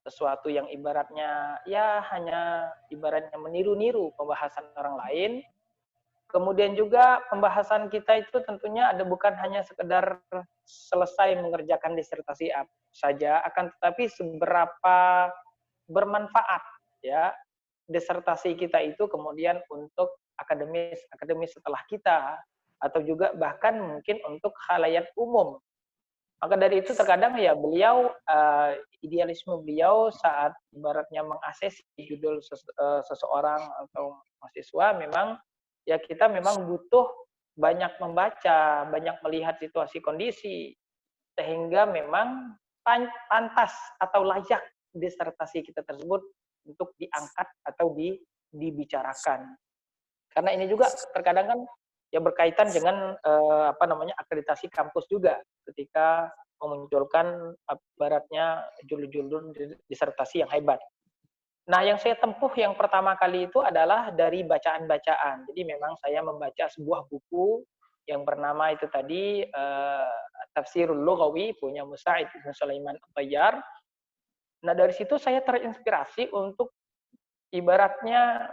sesuatu yang ibaratnya ya hanya ibaratnya meniru-niru pembahasan orang lain. Kemudian juga pembahasan kita itu tentunya ada bukan hanya sekedar selesai mengerjakan disertasi saja, akan tetapi seberapa bermanfaat ya disertasi kita itu kemudian untuk akademis setelah kita, atau juga bahkan mungkin untuk khalayak umum. Maka dari itu terkadang ya beliau, idealisme beliau saat ibaratnya mengaksesi judul seseorang atau mahasiswa, memang ya kita memang butuh banyak membaca, banyak melihat situasi kondisi, sehingga memang pantas atau layak disertasi kita tersebut untuk diangkat atau dibicarakan. Karena ini juga terkadang kan ya berkaitan dengan akreditasi kampus juga ketika memunculkan ibaratnya judul-judul disertasi yang hebat. Nah, yang saya tempuh yang pertama kali itu adalah dari bacaan-bacaan. Jadi memang saya membaca sebuah buku yang bernama itu tadi Tafsirul Lughawi punya Musa'id bin Sulaiman At-Tayyar. Nah, dari situ saya terinspirasi untuk ibaratnya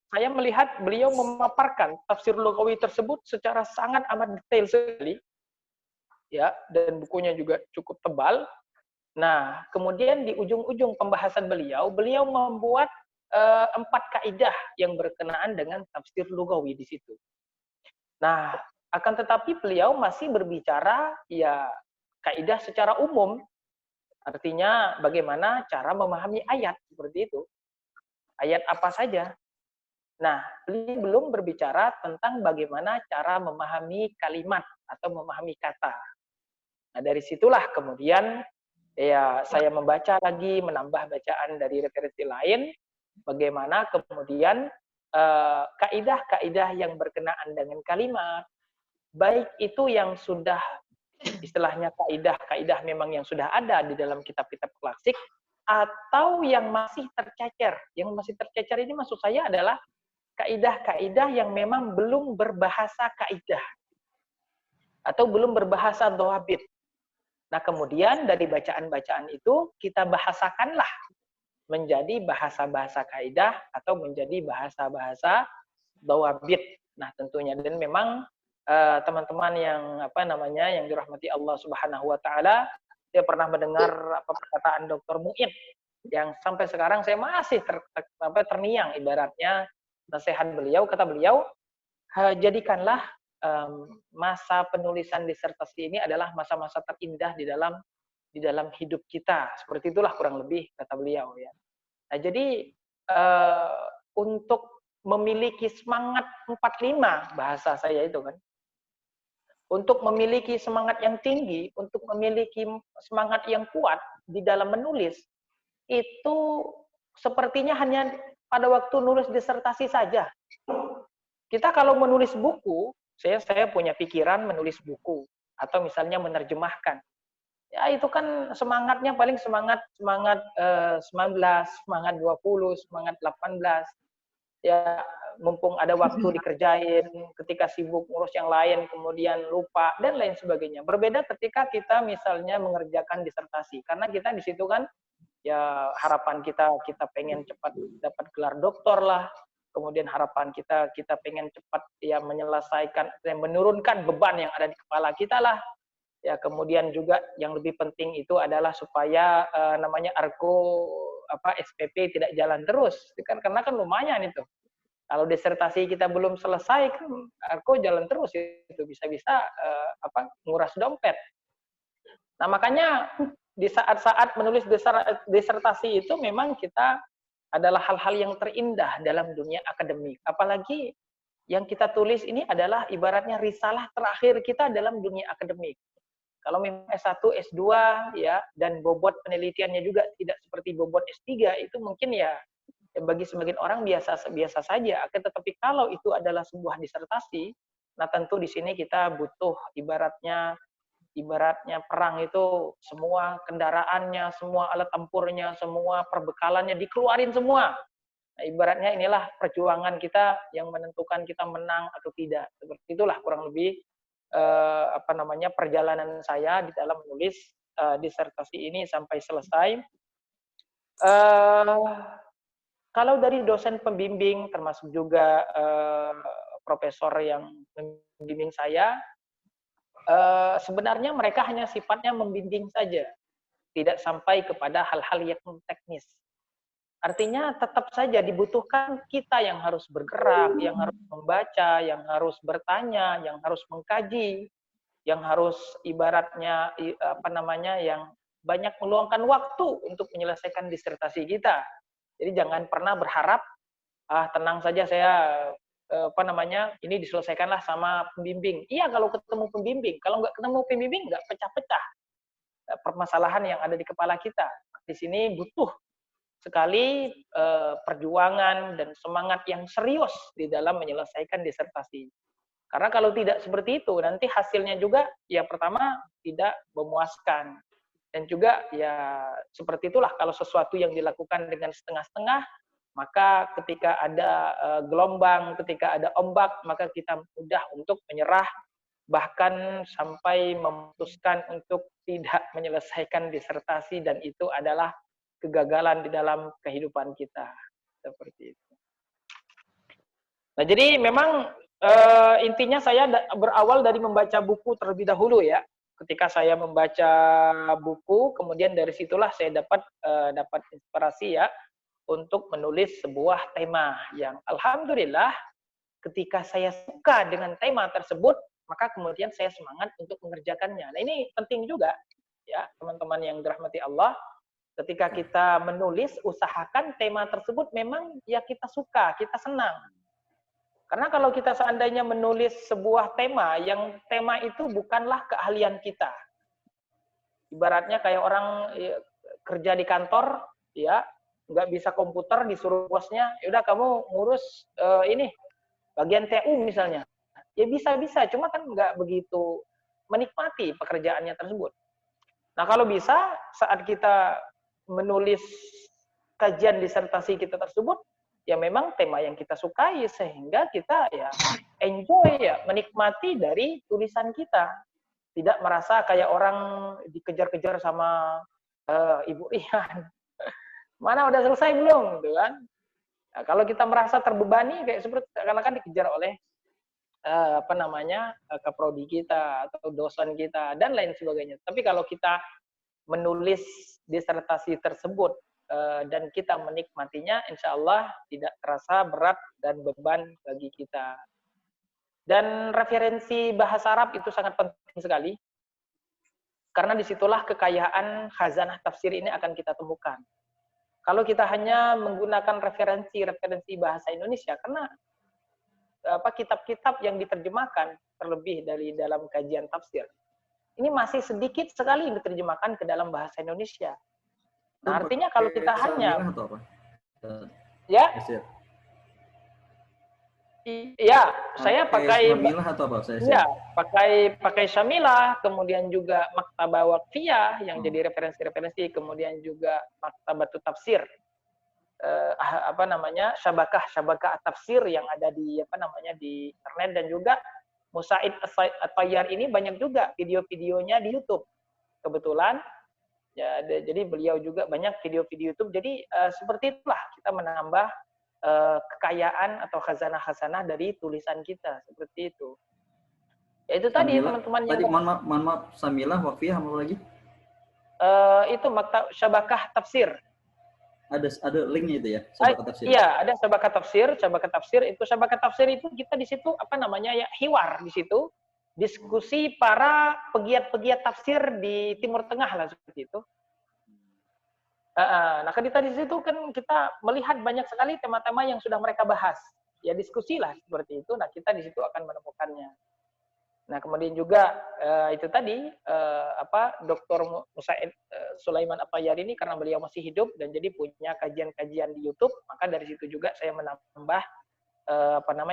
saya melihat beliau memaparkan tafsir Lughawi tersebut secara sangat amat detail sekali. Ya, dan bukunya juga cukup tebal. Nah, kemudian di ujung-ujung pembahasan beliau membuat 4 kaidah yang berkenaan dengan tafsir Lughawi di situ. Nah, akan tetapi beliau masih berbicara ya kaidah secara umum. Artinya bagaimana cara memahami ayat seperti itu. Ayat apa saja. Nah, beliau belum berbicara tentang bagaimana cara memahami kalimat atau memahami kata. Nah, dari situlah kemudian ya saya membaca lagi, menambah bacaan dari referensi lain, bagaimana kemudian kaidah-kaidah yang berkenaan dengan kalimat, baik itu yang sudah istilahnya kaidah-kaidah memang yang sudah ada di dalam kitab-kitab klasik, atau yang masih tercecer. Yang masih tercecer ini maksud saya adalah kaidah-kaidah yang memang belum berbahasa kaidah. atau belum berbahasa dhawabit. Nah, kemudian dari bacaan-bacaan itu kita bahasakanlah menjadi bahasa-bahasa kaidah atau menjadi bahasa-bahasa dhawabit. Nah, tentunya dan memang teman-teman yang yang dirahmati Allah Subhanahu wa taala, saya pernah mendengar perkataan Dr. Mu'in yang sampai sekarang saya masih terngiang, ibaratnya nasihat beliau, kata beliau, jadikanlah masa penulisan disertasi ini adalah masa-masa terindah di dalam hidup kita. Seperti itulah kurang lebih kata beliau ya. Nah, jadi untuk memiliki semangat 45 bahasa saya itu kan. Untuk memiliki semangat yang tinggi, untuk memiliki semangat yang kuat di dalam menulis, itu sepertinya hanya pada waktu nulis disertasi saja. Kita kalau menulis buku, saya punya pikiran menulis buku atau misalnya menerjemahkan. Ya itu kan semangatnya paling semangat 19, semangat 20, semangat 18. Ya mumpung ada waktu dikerjain, ketika sibuk ngurus yang lain kemudian lupa dan lain sebagainya. Berbeda ketika kita misalnya mengerjakan disertasi, karena kita di situ kan ya harapan kita pengen cepat dapat gelar doktor lah. Kemudian harapan kita pengen cepat ya menyelesaikan dan menurunkan beban yang ada di kepala kita lah. Ya kemudian juga yang lebih penting itu adalah supaya argo SPP tidak jalan terus. Kan karena kan lumayan itu. Kalau disertasi kita belum selesai kan argo jalan terus itu bisa-bisa nguras dompet. Nah, makanya di saat-saat menulis disertasi itu memang kita adalah hal-hal yang terindah dalam dunia akademik. Apalagi yang kita tulis ini adalah ibaratnya risalah terakhir kita dalam dunia akademik. Kalau memang S1, S2 ya dan bobot penelitiannya juga tidak seperti bobot S3 itu mungkin ya bagi sebagian orang biasa saja. Tetapi kalau itu adalah sebuah disertasi, nah tentu di sini kita butuh ibaratnya perang itu semua kendaraannya, semua alat tempurnya, semua perbekalannya dikeluarin semua. Nah, ibaratnya inilah perjuangan kita yang menentukan kita menang atau tidak. Seperti itulah kurang lebih perjalanan saya di dalam menulis disertasi ini sampai selesai. Kalau dari dosen pembimbing termasuk juga profesor yang membimbing saya, sebenarnya mereka hanya sifatnya membimbing saja, tidak sampai kepada hal-hal yang teknis. Artinya tetap saja dibutuhkan kita yang harus bergerak, yang harus membaca, yang harus bertanya, yang harus mengkaji, yang harus ibaratnya yang banyak meluangkan waktu untuk menyelesaikan disertasi kita. Jadi jangan pernah berharap tenang saja saya ini diselesaikanlah sama pembimbing. Iya kalau ketemu pembimbing, kalau nggak ketemu pembimbing nggak pecah-pecah permasalahan yang ada di kepala kita. Di sini butuh sekali perjuangan dan semangat yang serius di dalam menyelesaikan disertasi. Karena kalau tidak seperti itu, nanti hasilnya juga ya pertama tidak memuaskan. Dan juga ya seperti itulah kalau sesuatu yang dilakukan dengan setengah-setengah, maka ketika ada gelombang, ketika ada ombak, maka kita mudah untuk menyerah, bahkan sampai memutuskan untuk tidak menyelesaikan disertasi, dan itu adalah kegagalan di dalam kehidupan kita. Seperti itu. Nah, jadi memang intinya saya berawal dari membaca buku terlebih dahulu ya. Ketika saya membaca buku, kemudian dari situlah saya dapat inspirasi ya untuk menulis sebuah tema yang alhamdulillah ketika saya suka dengan tema tersebut, maka kemudian saya semangat untuk mengerjakannya. Nah, ini penting juga ya, teman-teman yang dirahmati Allah. Ketika kita menulis, usahakan tema tersebut memang ya kita suka, kita senang. Karena kalau kita seandainya menulis sebuah tema, yang tema itu bukanlah keahlian kita. Ibaratnya kayak orang kerja di kantor, ya nggak bisa komputer, disuruh bosnya, yaudah kamu ngurus bagian TU misalnya. Ya bisa-bisa, cuma kan nggak begitu menikmati pekerjaannya tersebut. Nah kalau bisa, saat kita menulis kajian disertasi kita tersebut, ya memang tema yang kita sukai, sehingga kita ya enjoy ya, menikmati dari tulisan kita. tidak merasa kayak orang dikejar-kejar sama Ibu Rian. Mana udah selesai belum, gitu kan? Nah, kalau kita merasa terbebani kayak seperti seakan-akan dikejar oleh kaprodi kita atau dosen kita dan lain sebagainya. Tapi kalau kita menulis disertasi tersebut dan kita menikmatinya, insya Allah tidak terasa berat dan beban bagi kita. Dan referensi bahasa Arab itu sangat penting sekali, karena disitulah kekayaan khazanah tafsir ini akan kita temukan. Kalau kita hanya menggunakan referensi bahasa Indonesia, karena kitab-kitab yang diterjemahkan terlebih dari dalam kajian tafsir, ini masih sedikit sekali diterjemahkan ke dalam bahasa Indonesia. Nah, artinya kalau kita hanya ya, saya pakai pakai Syamilah, kemudian juga Maktabah Waqfiyah yang jadi referensi-referensi, kemudian juga Maktabatut Tafsir, syabakah tafsir yang ada di di internet, dan juga Musaid At-Tayyar ini banyak juga video-videonya di YouTube. Kebetulan ya, jadi beliau juga banyak video-video YouTube. Jadi seperti itulah kita menambah kekayaan atau khazanah-khazanah dari tulisan kita, seperti itu. Ya itu tadi teman-teman yang mohon maaf Syamilah, Waqfiyah, apa lagi? Itu Syabakah Tafsir. Ada linknya itu ya, Syabakah Tafsir. Iya, ada Syabakah Tafsir, Syabakah Tafsir. Itu Syabakah Tafsir itu kita di situ hiwar di situ, diskusi para pegiat-pegiat tafsir di Timur Tengah lah, seperti itu. Nah, kita di situ kan kita melihat banyak sekali tema-tema yang sudah mereka bahas. Ya diskusilah seperti itu. Nah, kita di situ akan menemukannya. Nah, kemudian juga itu tadi Dr. Musaid Sulaiman At-Tayyar ini, karena beliau masih hidup dan jadi punya kajian-kajian di YouTube, maka dari situ juga saya menambah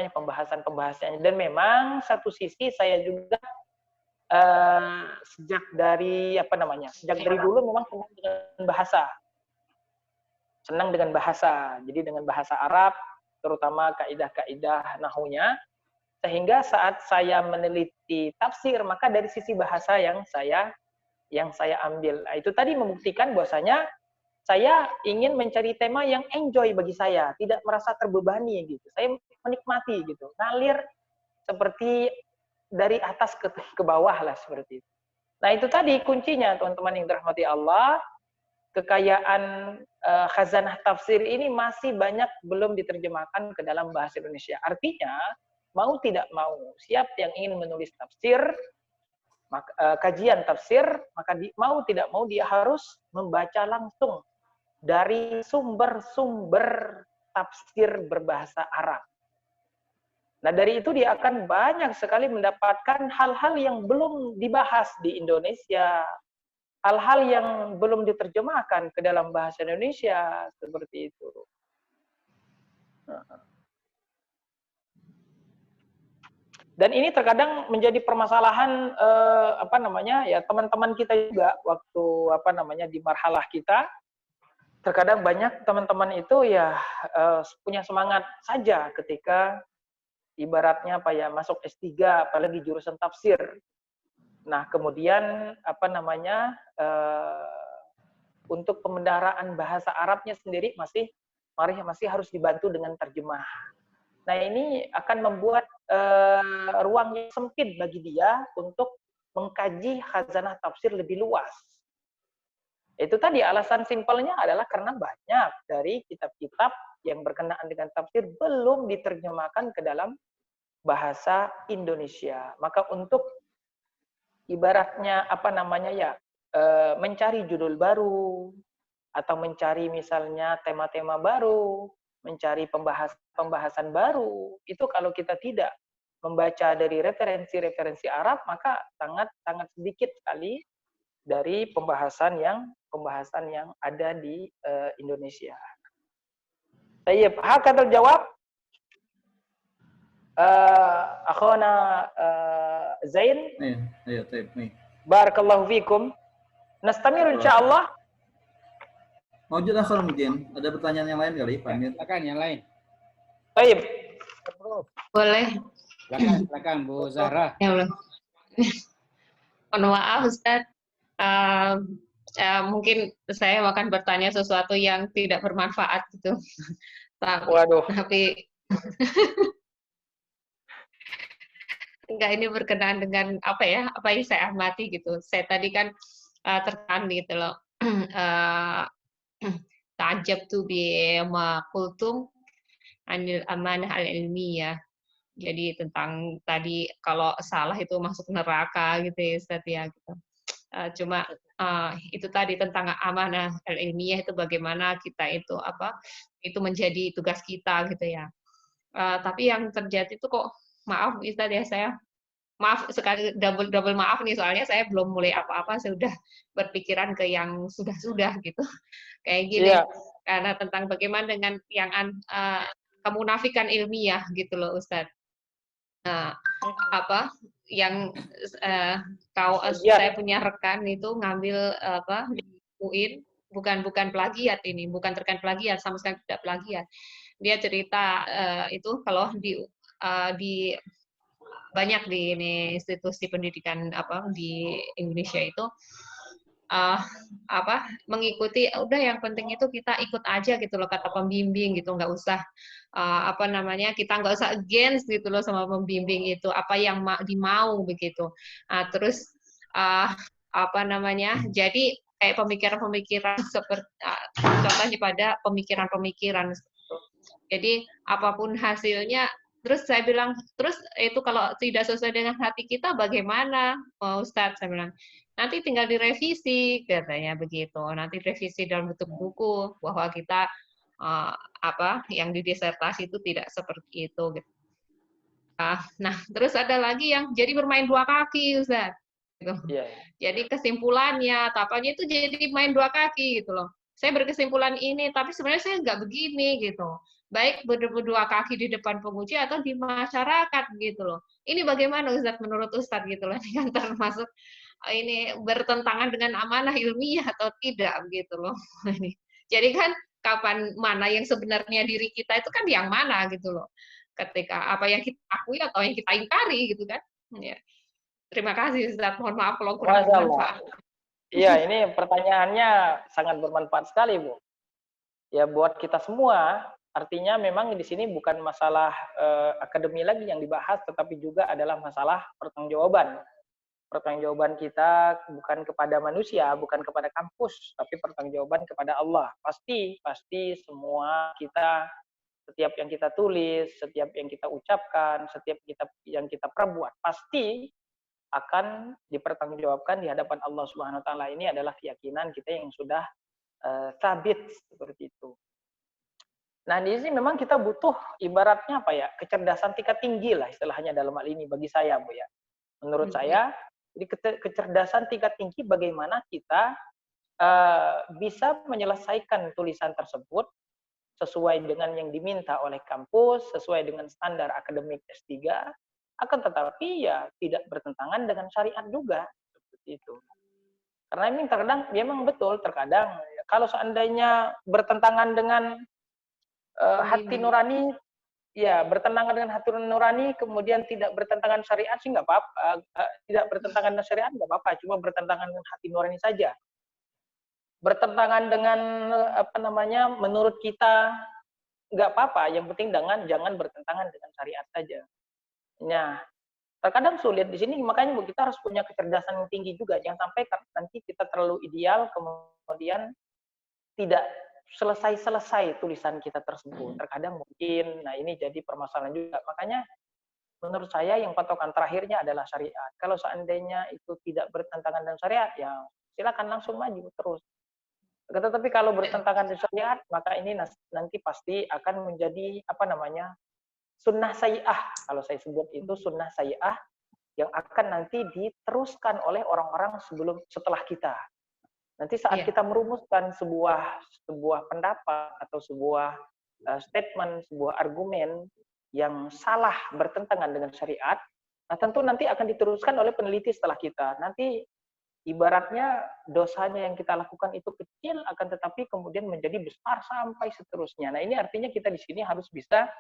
pembahasan-pembahasannya. Dan memang satu sisi saya juga sejak dari dulu memang senang dengan bahasa. Jadi dengan bahasa Arab, terutama kaidah-kaidah nahwunya, sehingga saat saya meneliti tafsir, maka dari sisi bahasa yang saya ambil. Nah, itu tadi membuktikan bahwasanya saya ingin mencari tema yang enjoy bagi saya, tidak merasa terbebani gitu. Saya menikmati gitu, ngalir seperti dari atas ke bawah lah, seperti itu. Nah, itu tadi kuncinya, teman-teman yang dirahmati Allah. Kekayaan khazanah tafsir ini masih banyak belum diterjemahkan ke dalam bahasa Indonesia. Artinya, mau tidak mau, siap yang ingin menulis tafsir, kajian tafsir, maka mau tidak mau dia harus membaca langsung dari sumber-sumber tafsir berbahasa Arab. Nah, dari itu dia akan banyak sekali mendapatkan hal-hal yang belum dibahas di Indonesia, hal-hal yang belum diterjemahkan ke dalam bahasa Indonesia, seperti itu. Dan ini terkadang menjadi permasalahan teman-teman kita juga waktu di marhalah kita. Terkadang banyak teman-teman itu punya semangat saja ketika ibaratnya masuk S3, apalagi jurusan tafsir. Nah, kemudian untuk pembendaharaan bahasa Arabnya sendiri masih harus dibantu dengan terjemah. Nah, ini akan membuat ruang yang sempit bagi dia untuk mengkaji khazanah tafsir lebih luas. Itu tadi alasan simpelnya adalah karena banyak dari kitab-kitab yang berkenaan dengan tafsir belum diterjemahkan ke dalam bahasa Indonesia. Maka untuk ibaratnya mencari judul baru atau mencari misalnya tema-tema baru, mencari pembahasan baru, itu kalau kita tidak membaca dari referensi-referensi Arab, maka sangat sedikit sekali dari pembahasan yang ada di Indonesia. Tayyib, hakadha al-jawab. Akhwana Zain. Iya, tayyib. Barakallahu fikum. Nastamir insyaallah. Mawjud akhir mungkin. Ada pertanyaan yang lain kali, Pak Amir? Silakan yang lain. Tayyib. Boleh. Silakan Bu Zahra. Ya Allah. Mohon maaf Ustaz. Mungkin saya akan bertanya sesuatu yang tidak bermanfaat gitu. Waduh. Tapi enggak, ini berkenaan dengan apa ya? Apa yang saya amati gitu. Saya tadi kan tertahan gitu loh. Ta'ajjab tu bi ma qultum anil amanah al-ilmiyah. Jadi tentang tadi kalau salah itu masuk neraka gitu ya Ustaz ya gitu. Cuma itu tadi tentang amanah ilmiah itu bagaimana kita itu apa itu menjadi tugas kita gitu ya. Tapi yang terjadi itu kok maaf Ustaz ya saya maaf sekali double maaf nih soalnya saya belum mulai apa-apa saya sudah berpikiran ke yang sudah-sudah gitu kayak gini Iya. karena tentang bagaimana dengan yang kemunafikan ilmiah gitu loh Ustaz. Apa yang saya punya rekan itu ngambil apa di UIN bukan plagiat ini bukan terkait plagiat sama sekali tidak plagiat dia cerita itu kalau di banyak di ini institusi pendidikan apa di Indonesia itu apa mengikuti udah yang penting itu kita ikut aja gitu loh kata pembimbing gitu nggak usah apa namanya kita nggak usah against gitu loh sama pembimbing itu apa yang dimau begitu terus apa namanya jadi kayak pemikiran-pemikiran seperti contohnya pada pemikiran-pemikiran jadi apapun hasilnya terus saya bilang terus itu kalau tidak sesuai dengan hati kita bagaimana Ustadz saya bilang nanti tinggal direvisi katanya begitu nanti revisi dalam bentuk buku bahwa kita apa yang di disertasi itu tidak seperti itu gitu. Nah terus ada lagi yang jadi bermain dua kaki Ustaz gitu. Jadi kesimpulannya tapanya itu jadi main dua kaki gitu loh saya berkesimpulan ini tapi sebenarnya saya nggak begini gitu baik berdua kaki di depan penguji atau di masyarakat gitu loh ini bagaimana Ustaz menurut Ustaz gitu loh yang termasuk ini bertentangan dengan amanah ilmiah atau tidak gitu loh. Jadi kan kapan mana yang sebenarnya diri kita itu kan yang mana gitu loh. Ketika apa yang kita akui atau yang kita ingkari gitu kan. Ya. Terima kasih Ustaz. Mohon maaf kalau kurang bermanfaat. Iya, ini pertanyaannya sangat bermanfaat sekali, Bu. Ya buat kita semua, artinya memang di sini bukan masalah akademi lagi yang dibahas, tetapi juga adalah masalah pertanggungjawaban. Pertanggungjawaban kita bukan kepada manusia, bukan kepada kampus, tapi pertanggungjawaban kepada Allah. Pasti semua kita, setiap yang kita tulis, setiap yang kita ucapkan, setiap yang kita perbuat, pasti akan dipertanggungjawabkan di hadapan Allah Subhanahu wa taala. Ini adalah keyakinan kita yang sudah sabit seperti itu. Nah, di sini memang kita butuh ibaratnya apa ya? Kecerdasan tingkat tinggi lah istilahnya dalam hal ini bagi saya, Bu ya. Menurut saya, jadi kecerdasan tingkat tinggi bagaimana kita bisa menyelesaikan tulisan tersebut sesuai dengan yang diminta oleh kampus, sesuai dengan standar akademik S3, akan tetapi ya tidak bertentangan dengan syariat juga seperti itu. Karena ini terkadang memang betul terkadang kalau seandainya bertentangan dengan hati nurani, ya bertentangan dengan hati nurani, kemudian tidak bertentangan syariat sih nggak apa-apa, tidak bertentangan dengan syariat nggak apa-apa, cuma bertentangan dengan hati nurani saja. Bertentangan dengan apa namanya, menurut kita nggak apa-apa, yang penting jangan bertentangan dengan syariat saja. Nah, terkadang sulit di sini, makanya kita harus punya kecerdasan yang tinggi juga, jangan sampai nanti kita terlalu ideal, kemudian tidak selesai tulisan kita tersebut. Terkadang mungkin, nah ini jadi permasalahan juga. Makanya menurut saya yang patokan terakhirnya adalah syariat. Kalau seandainya itu tidak bertentangan dengan syariat, ya silakan langsung maju terus. Tetapi kalau bertentangan dengan syariat, maka ini nanti pasti akan menjadi apa namanya sunnah sayyi'ah. Kalau saya sebut itu sunnah sayyi'ah yang akan nanti diteruskan oleh orang-orang setelah kita. Nanti saat kita merumuskan sebuah pendapat atau sebuah statement, sebuah argumen yang salah bertentangan dengan syariat, nah tentu nanti akan diteruskan oleh peneliti setelah kita. Nanti ibaratnya dosanya yang kita lakukan itu kecil, akan tetapi kemudian menjadi besar sampai seterusnya. Nah ini artinya kita di sini harus bisa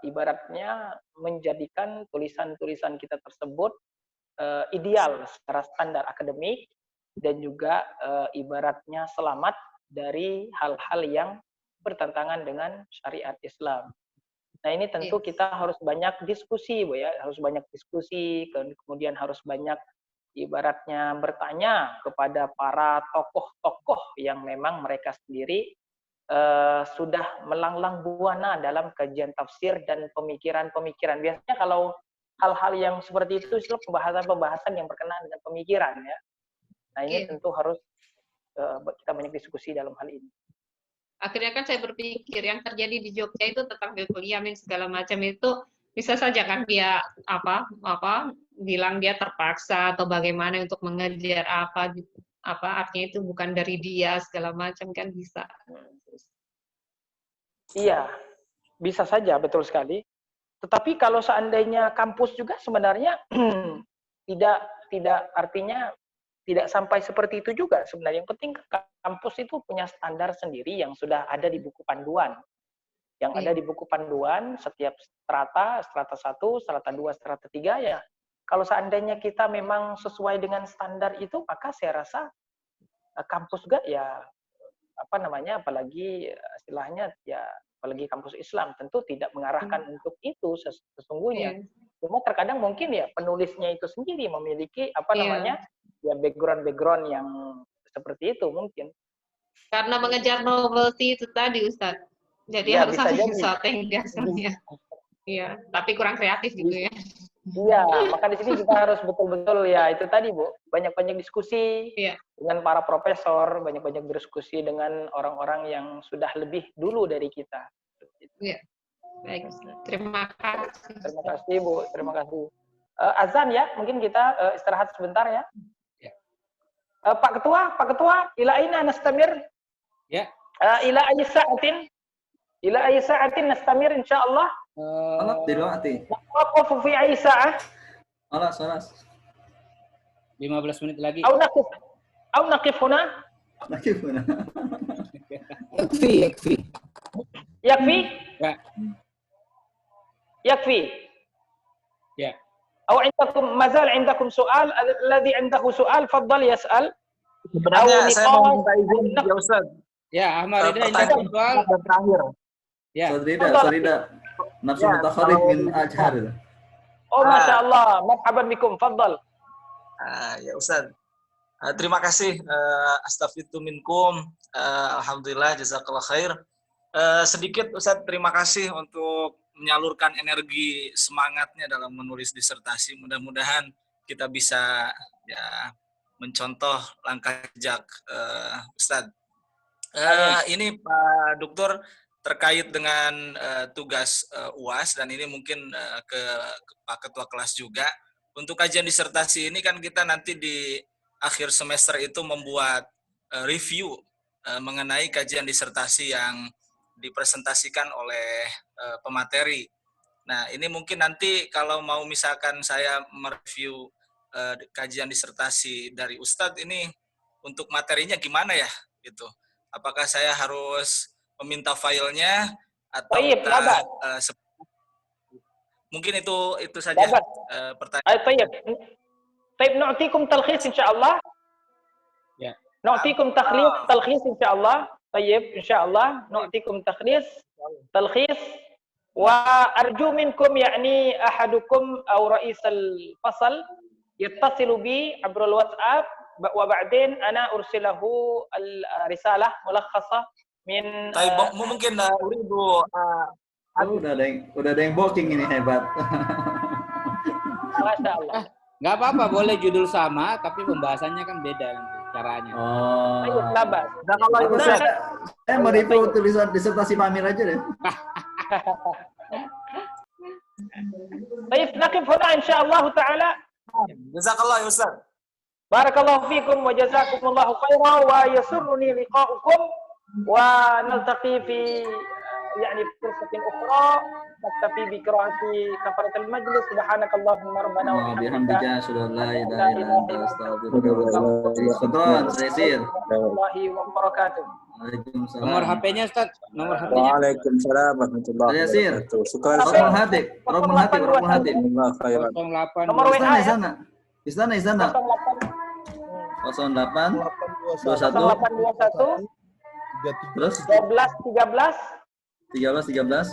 ibaratnya menjadikan tulisan-tulisan kita tersebut ideal secara standar akademik dan juga ibaratnya selamat dari hal-hal yang bertentangan dengan syariat Islam. Nah, ini tentu kita harus banyak diskusi, Bu ya, harus banyak diskusi, kemudian harus banyak ibaratnya bertanya kepada para tokoh-tokoh yang memang mereka sendiri sudah melanglang buana dalam kajian tafsir dan pemikiran-pemikiran. Biasanya kalau hal-hal yang seperti itu pembahasan-pembahasan yang berkenaan dengan pemikiran ya. Nah, ini tentu harus kita banyak diskusi dalam hal ini. Akhirnya kan saya berpikir yang terjadi di Jogja itu tentang Baitul Yamin segala macam itu bisa saja kan dia bilang dia terpaksa atau bagaimana untuk mengejar apa artinya itu bukan dari dia segala macam kan bisa. Iya, bisa saja, betul sekali. Tetapi kalau seandainya kampus juga sebenarnya tidak artinya tidak sampai seperti itu juga sebenarnya. Yang penting kampus itu punya standar sendiri yang sudah ada di buku panduan. Yang ada di buku panduan setiap strata 1, strata 2, strata 3 ya. Kalau seandainya kita memang sesuai dengan standar itu, maka saya rasa kampus juga ya apalagi istilahnya ya apalagi kampus Islam tentu tidak mengarahkan untuk itu sesungguhnya. Cuma terkadang mungkin ya penulisnya itu sendiri memiliki ya background yang seperti itu mungkin. Karena mengejar novelty itu tadi Ustadz. Jadi ya, harus ada sesuatu yang dasarnya. Iya, tapi kurang kreatif gitu ya. Iya, maka di sini kita harus betul-betul ya itu tadi Bu, banyak-banyak diskusi dengan para profesor, banyak-banyak berdiskusi dengan orang-orang yang sudah lebih dulu dari kita. Iya. Baik, terima kasih. Terima kasih Bu, terima kasih. Azan ya, mungkin kita istirahat sebentar ya. Pak Ketua, ila aina nastamir? Ya. Ila ayyi sa'atin nastamir insyaallah. Alat duluati. Waqafu fi ayyi sa'ah? Alas. 15 menit lagi. Au naqif huna? Yakfi. Yakfi? Ya. Yakfi. Ya. أو عندكم ما زال عندكم سؤال الذي عنده سؤال فضل يسأل. Sebenarnya saya mau minta izin ya Ustaz. Ya, Ahmad Rida ini soal terakhir. Ya. Sarida. Nafsu mutakharij min ajhar. Oh, Masya Allah. Marhaban bikum. Fadal. Ya Ustaz. Terima kasih. Astaghfiru minkum. Alhamdulillah. Jazakallah khair. Sedikit Ustaz, terima kasih untuk menyalurkan energi semangatnya dalam menulis disertasi. Mudah-mudahan kita bisa ya mencontoh langkah jejak Ustadz. Ini Pak Dokter terkait dengan tugas UAS dan ini mungkin ke Pak Ketua kelas juga. Untuk kajian disertasi ini kan kita nanti di akhir semester itu membuat review mengenai kajian disertasi yang dipresentasikan oleh pemateri. Nah, ini mungkin nanti kalau mau misalkan saya mereview kajian disertasi dari Ustadz ini untuk materinya gimana ya gitu. Apakah saya harus meminta filenya atau mungkin itu saja pertanyaan. Baik, nu'tikum talkhis insyaallah. Ya. Nu'tikum talkhis insyaallah. طيب إن شاء الله نعطيكم تلخيص وأرجو منكم يعني أحدكم أو رئيس الفصل يتصل بي عبر الواتساب وبعدين أنا أرسله الرسالة ملخصة من mungkin uridu udah ada yang booking ini hebat. Masya Allah. Nggak apa-apa, boleh judul sama, tapi pembahasannya kan beda nanti caranya. Oh. Ayo, labas. Nah, kalau saya mau review tulisan disertasi Pak Amir aja deh. Baik, naqif huna insyaallah taala. Jazakallah ya Ustaz. Barakallahu fikum wa jazakumullahu khairan wa yasurruni liqa'ukum wa naltaqi fi يعني فرصة أخرى نكتفي بقراءة كفارة المجلس. سبحانك اللهم ربنا وبحمدك bihamdika asyhadu an la ilaha illa anta astaghfiruka wa atubu ilaik. Syukran, Saya Yasir. warahmatullahi wabarakatuh. Waalaikumsalam. Nomor HP-nya Ustaz, nomor HP-nya. Waalaikumsalam warahmatullahi Saya Yasir. wabarakatuh. Syukran. Robbul Hatib, Robbul Hatib, Robbul Hatib. Jazakallah khairan. 08 Nomor WA Istana, ya. istana. Istana, istana. 08 21 0821 terus 12 13 13 13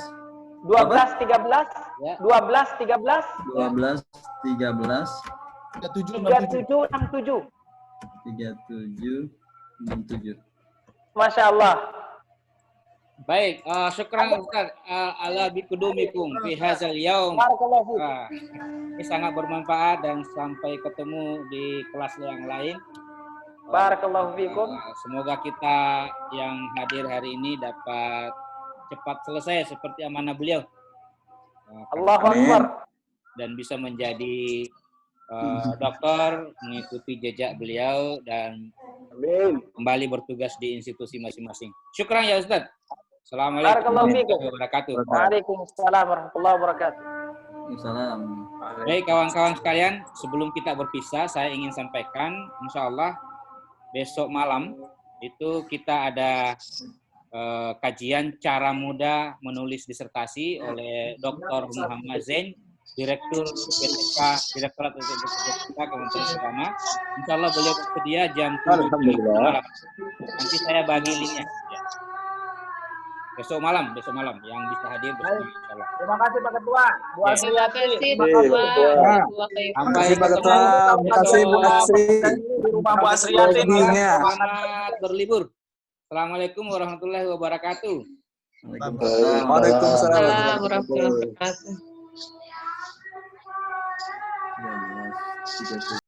12 13 Ya. 12 13 12 13 3767. 3767. Masya Allah. Baik, syukran Ustaz ala bikudumikum fi hadzal yaum. Barakallahu fiik. Ini sangat bermanfaat dan sampai ketemu di kelas yang lain. Barakallahu fiikum. Semoga kita yang hadir hari ini dapat cepat selesai seperti amanah beliau. Allahu Akbar. Dan bisa menjadi dokter, mengikuti jejak beliau dan kembali bertugas di institusi masing-masing. Syukran ya Ustaz. Assalamualaikum warahmatullahi wabarakatuh. Waalaikumsalam warahmatullahi wabarakatuh. Salam. Baik kawan-kawan sekalian, sebelum kita berpisah, saya ingin sampaikan, insya Allah besok malam itu kita ada kajian cara mudah menulis disertasi oleh Dr. Muhammad Zain, Direktur PTK, Direktorat PTK Kementerian Agama. Insya Allah beliau bersedia jam 7 malam. Nanti saya bagi linknya. Ya. Besok malam yang bisa hadir bersama insya Allah. Terima kasih Pak Ketua. Bu Ya. Asriyati. Terima kasih Pak Ketua. Terima kasih Pak Ketua. Terima kasih Bu Asri. Di rumah Bu Asriyati. Baginya. Selamat berlibur. Assalamualaikum warahmatullahi wabarakatuh. Waalaikumsalam. Waalaikumsalam Warahmatullahi wabarakatuh. 13 37